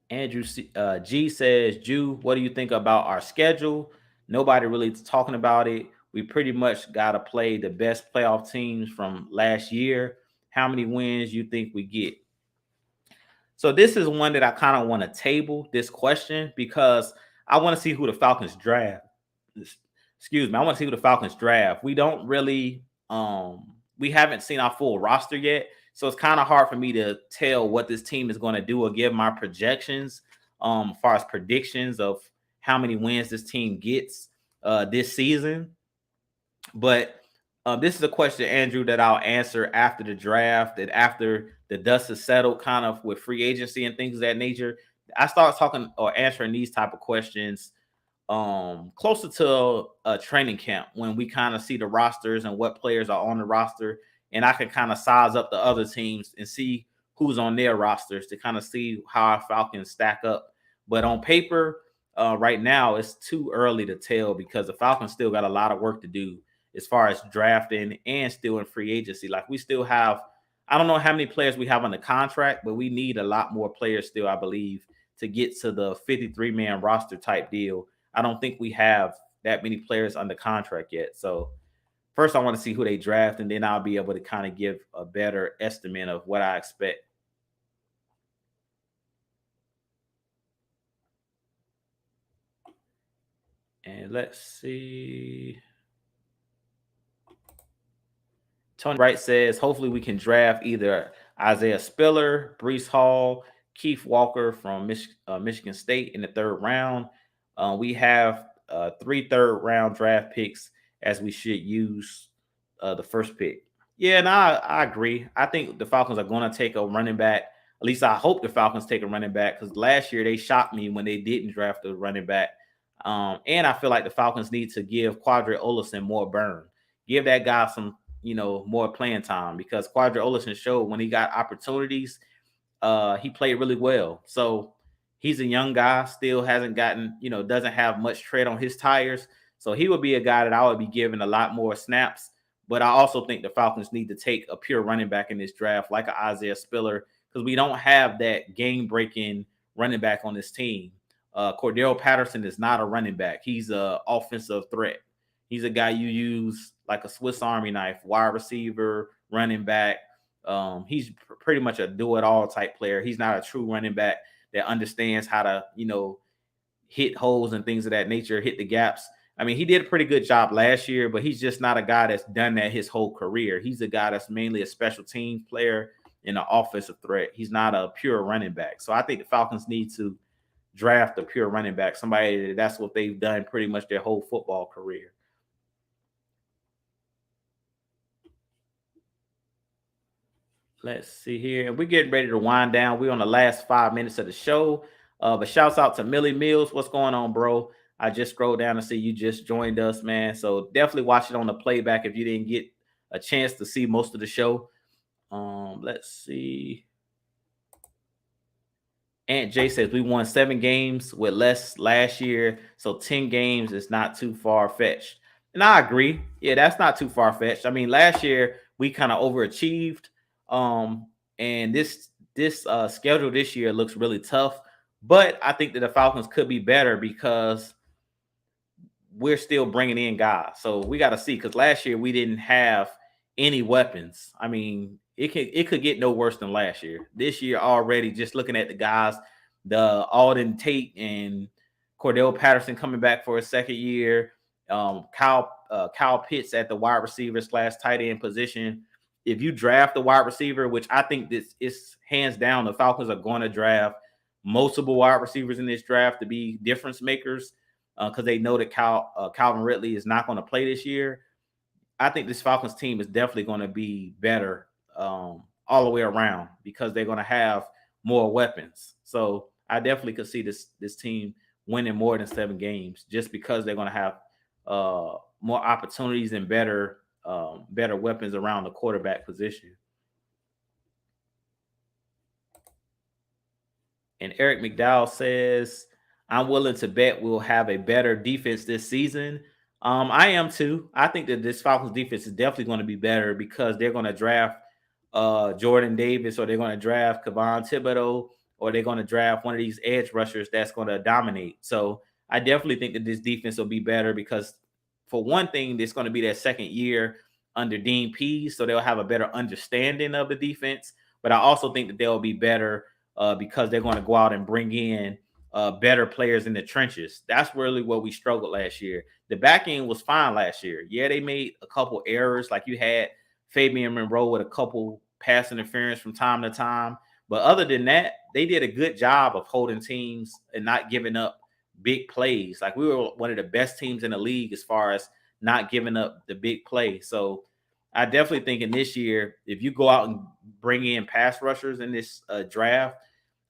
Andrew G says, Jew, what do you think about our schedule? Nobody really talking about it. We pretty much got to play the best playoff teams from last year. How many wins you think we get? So this is one that I kind of want to table this question because I want to see who the Falcons draft. Excuse me. I want to see who the Falcons draft. We don't really we haven't seen our full roster yet. So it's kind of hard for me to tell what this team is going to do or give my projections as far as predictions of how many wins this team gets this season. But this is a question, Andrew, that I'll answer after the draft and after the dust is settled, kind of with free agency and things of that nature. I start talking or answering these type of questions closer to a training camp when we kind of see the rosters and what players are on the roster, and I can kind of size up the other teams and see who's on their rosters to kind of see how our Falcons stack up. But on paper, right now, it's too early to tell because the Falcons still got a lot of work to do as far as drafting and still in free agency. Like we still have, I don't know how many players we have on the contract, but we need a lot more players still, I believe, to get to the 53-man roster type deal. I don't think we have that many players under contract yet. So first I want to see who they draft, and then I'll be able to kind of give a better estimate of what I expect. And let's see. Tony Wright says, hopefully we can draft either Isaiah Spiller, Brees Hall, Keith Walker from Michigan State in the third round. We have 3 third-round draft picks as we should use the first pick. Yeah, and I agree. I think the Falcons are going to take a running back. At least I hope the Falcons take a running back because last year they shocked me when they didn't draft a running back. And I feel like the Falcons need to give Quadri Olison more burn. Give that guy some, more playing time because Quadri Olison showed when he got opportunities, he played really well. So he's a young guy, still hasn't gotten, doesn't have much tread on his tires. So he would be a guy that I would be giving a lot more snaps. But I also think the Falcons need to take a pure running back in this draft, like an Isaiah Spiller, because we don't have that game-breaking running back on this team. Cordell Patterson is not a running back. He's an offensive threat. He's a guy you use like a Swiss Army knife, wide receiver, running back. He's pretty much a do-it-all type player. He's not a true running back that understands how to, hit holes and things of that nature, hit the gaps. I mean, he did a pretty good job last year, but he's just not a guy that's done that his whole career. He's a guy that's mainly a special teams player and an offensive threat. He's not a pure running back. So I think the Falcons need to draft a pure running back, somebody that's what they've done pretty much their whole football career. Let's see here. And we're getting ready to wind down. We're on the last 5 minutes of the show. But shouts out to Millie Mills. What's going on, bro? I just scrolled down to see you just joined us, man. So definitely watch it on the playback if you didn't get a chance to see most of the show. Let's see. Aunt Jay says we won 7 games with less last year, so 10 games is not too far fetched. And I agree. Yeah, that's not too far fetched. I mean, last year we kind of overachieved. And this schedule this year looks really tough. But I think that the Falcons could be better because we're still bringing in guys. So we got to see, because last year we didn't have any weapons. I mean, it could get no worse than last year. This year already, just looking at the guys, the Alden Tate and Cordell Patterson coming back for a second year, Kyle Pitts at the wide receiver / tight end position. If you draft the wide receiver, which I think this is hands down, the Falcons are going to draft multiple wide receivers in this draft to be difference makers because they know that Calvin Ridley is not going to play this year. I think this Falcons team is definitely going to be better all the way around because they're going to have more weapons. So I definitely could see this team winning more than 7 games just because they're going to have more opportunities and better weapons around the quarterback position. And Eric McDowell says, I'm willing to bet we'll have a better defense this season. I am too. I think that this Falcons defense is definitely going to be better because they're going to draft Jordan Davis, or they're going to draft Kayvon Thibodeaux, or they're going to draft one of these edge rushers that's going to dominate. So I definitely think that this defense will be better because, for one thing, it's going to be their second year under Dean Pease, so they'll have a better understanding of the defense. But I also think that they'll be better because they're going to go out and bring in better players in the trenches. That's really what we struggled last year. The back end was fine last year. Yeah, they made a couple errors, like you had Fabian Monroe with a couple pass interference from time to time. But other than that, they did a good job of holding teams and not giving up big plays. Like, we were one of the best teams in the league as far as not giving up the big play. So I definitely think in this year, if you go out and bring in pass rushers in this draft,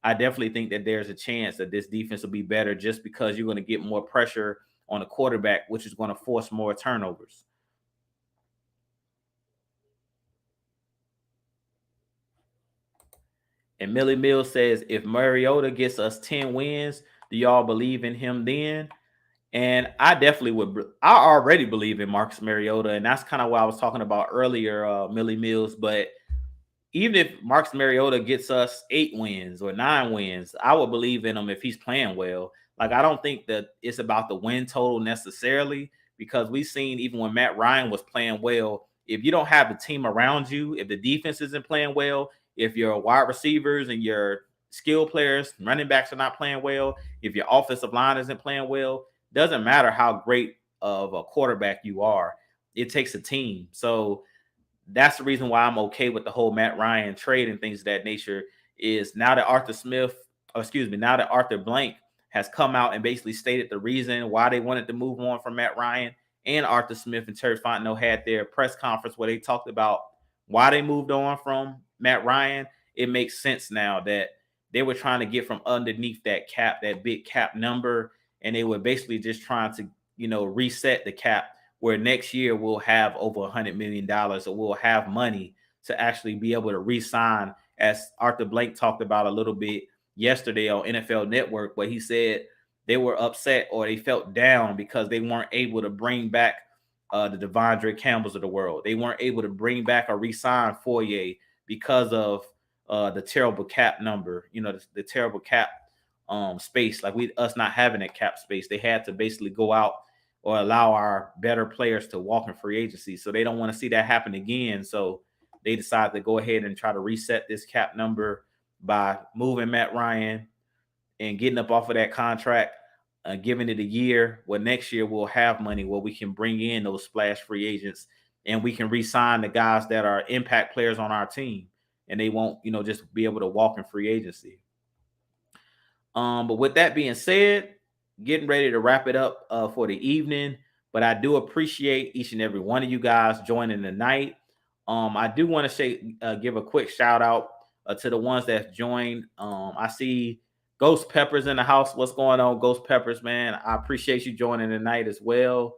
I definitely think that there's a chance that this defense will be better just because you're going to get more pressure on the quarterback, which is going to force more turnovers. And Millie Mills says, if Mariota gets us 10 wins, do y'all believe in him then? And I definitely would. I already believe in Marcus Mariota, and that's kind of what I was talking about earlier, Millie Mills. But even if Marcus Mariota gets us 8 wins or 9 wins, I would believe in him if he's playing well. Like, I don't think that it's about the win total necessarily, because we've seen even when Matt Ryan was playing well, if you don't have the team around you, if the defense isn't playing well, if your wide receivers and your skill players, running backs are not playing well, if your offensive line isn't playing well, doesn't matter how great of a quarterback you are. It takes a team. So that's the reason why I'm okay with the whole Matt Ryan trade and things of that nature. Is now that now that Arthur Blank has come out and basically stated the reason why they wanted to move on from Matt Ryan, and Arthur Smith and Terry Fontenot had their press conference where they talked about why they moved on from Matt Ryan. It makes sense now that they were trying to get from underneath that cap, that big cap number, and they were basically just trying to, reset the cap where next year we'll have over $100 million, or we'll have money to actually be able to re-sign, as Arthur Blank talked about a little bit yesterday on NFL Network, where he said they were upset or they felt down because they weren't able to bring back the Devondre Campbells of the world. They weren't able to bring back or re-sign Foyer because of the terrible cap number, the terrible cap space, like us not having that cap space. They had to basically go out or allow our better players to walk in free agency. So they don't want to see that happen again. So they decided to go ahead and try to reset this cap number by moving Matt Ryan and getting up off of that contract, giving it a year. Well, next year we'll have money where we can bring in those splash free agents and we can re-sign the guys that are impact players on our team, and they won't, just be able to walk in free agency. But with that being said, getting ready to wrap it up for the evening. But I do appreciate each and every one of you guys joining tonight. I do want to give a quick shout out to the ones that joined. I see Ghost Peppers in the house. What's going on, Ghost Peppers, man? I appreciate you joining tonight as well.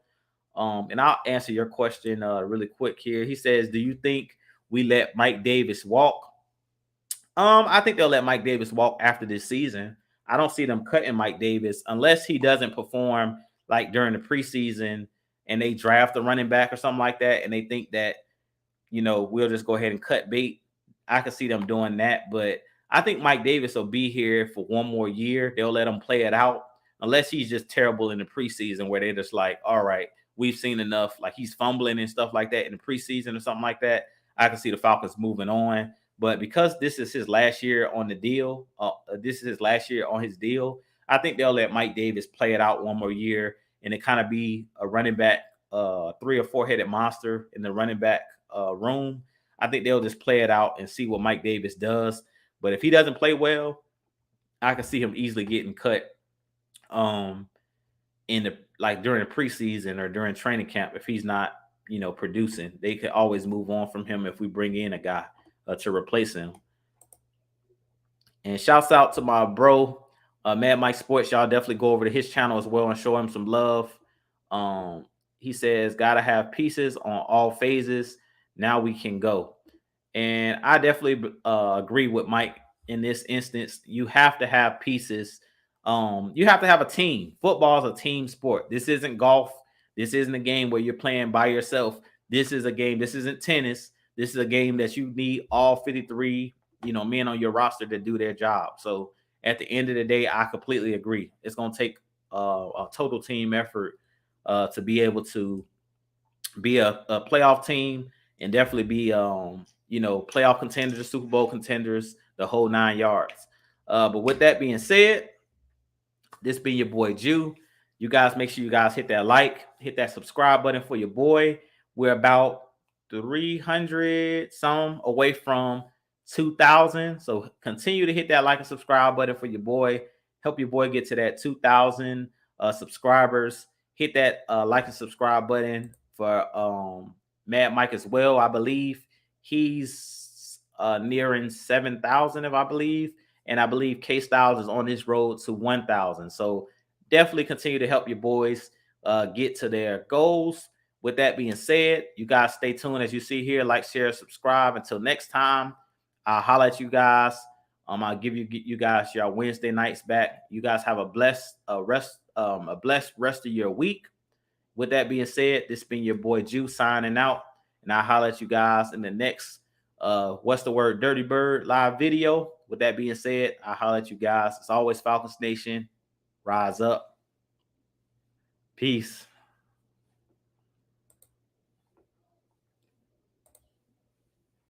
And I'll answer your question really quick here. He says, do you think we let Mike Davis walk? I think they'll let Mike Davis walk after this season. I don't see them cutting Mike Davis unless he doesn't perform like during the preseason and they draft a running back or something like that, and they think that, we'll just go ahead and cut bait. I can see them doing that, but I think Mike Davis will be here for one more year. They'll let him play it out unless he's just terrible in the preseason where they're just like, all right, we've seen enough. Like he's fumbling and stuff like that in the preseason or something like that. I can see the Falcons moving on. But because this is his last year on the deal, I think they'll let Mike Davis play it out one more year and it kind of be a running back, 3 or 4-headed monster in the running back room. I think they'll just play it out and see what Mike Davis does. But if he doesn't play well, I can see him easily getting cut during the preseason or during training camp if he's not, producing. They could always move on from him if we bring in a guy to replace him. And shouts out to my bro, Mad Mike Sports. Y'all definitely go over to his channel as well and show him some love. He says, gotta have pieces on all phases. Now we can go. And I definitely agree with Mike in this instance. You have to have pieces. You have to have a team. Football is a team sport. This isn't golf. This isn't a game where you're playing by yourself. This is a game. This isn't tennis. This is a game that you need all 53, men on your roster to do their job. So at the end of the day, I completely agree. It's going to take a total team effort to be able to be a playoff team and definitely be, playoff contenders, Super Bowl contenders, the whole 9 yards. But with that being said, this being your boy Jew. You guys make sure you guys hit that like, hit that subscribe button for your boy. We're about 300 some away from 2,000. So continue to hit that like and subscribe button for your boy. Help your boy get to that 2,000 subscribers. Hit that like and subscribe button for Mad Mike as well. I believe he's nearing 7,000, if I believe. And I believe K Styles is on this road to 1,000. So definitely continue to help your boys get to their goals. With that being said, you guys stay tuned as you see here. Like, share, subscribe. Until next time, I'll holler at you guys. I'll give you guys your Wednesday nights back. You guys have a blessed rest of your week. With that being said, this been your boy Jew signing out, and I'll holler at you guys in the next What's the Word Dirty Bird live video. With that being said, I'll holler at you guys. It's always Falcons Nation. Rise up. Peace.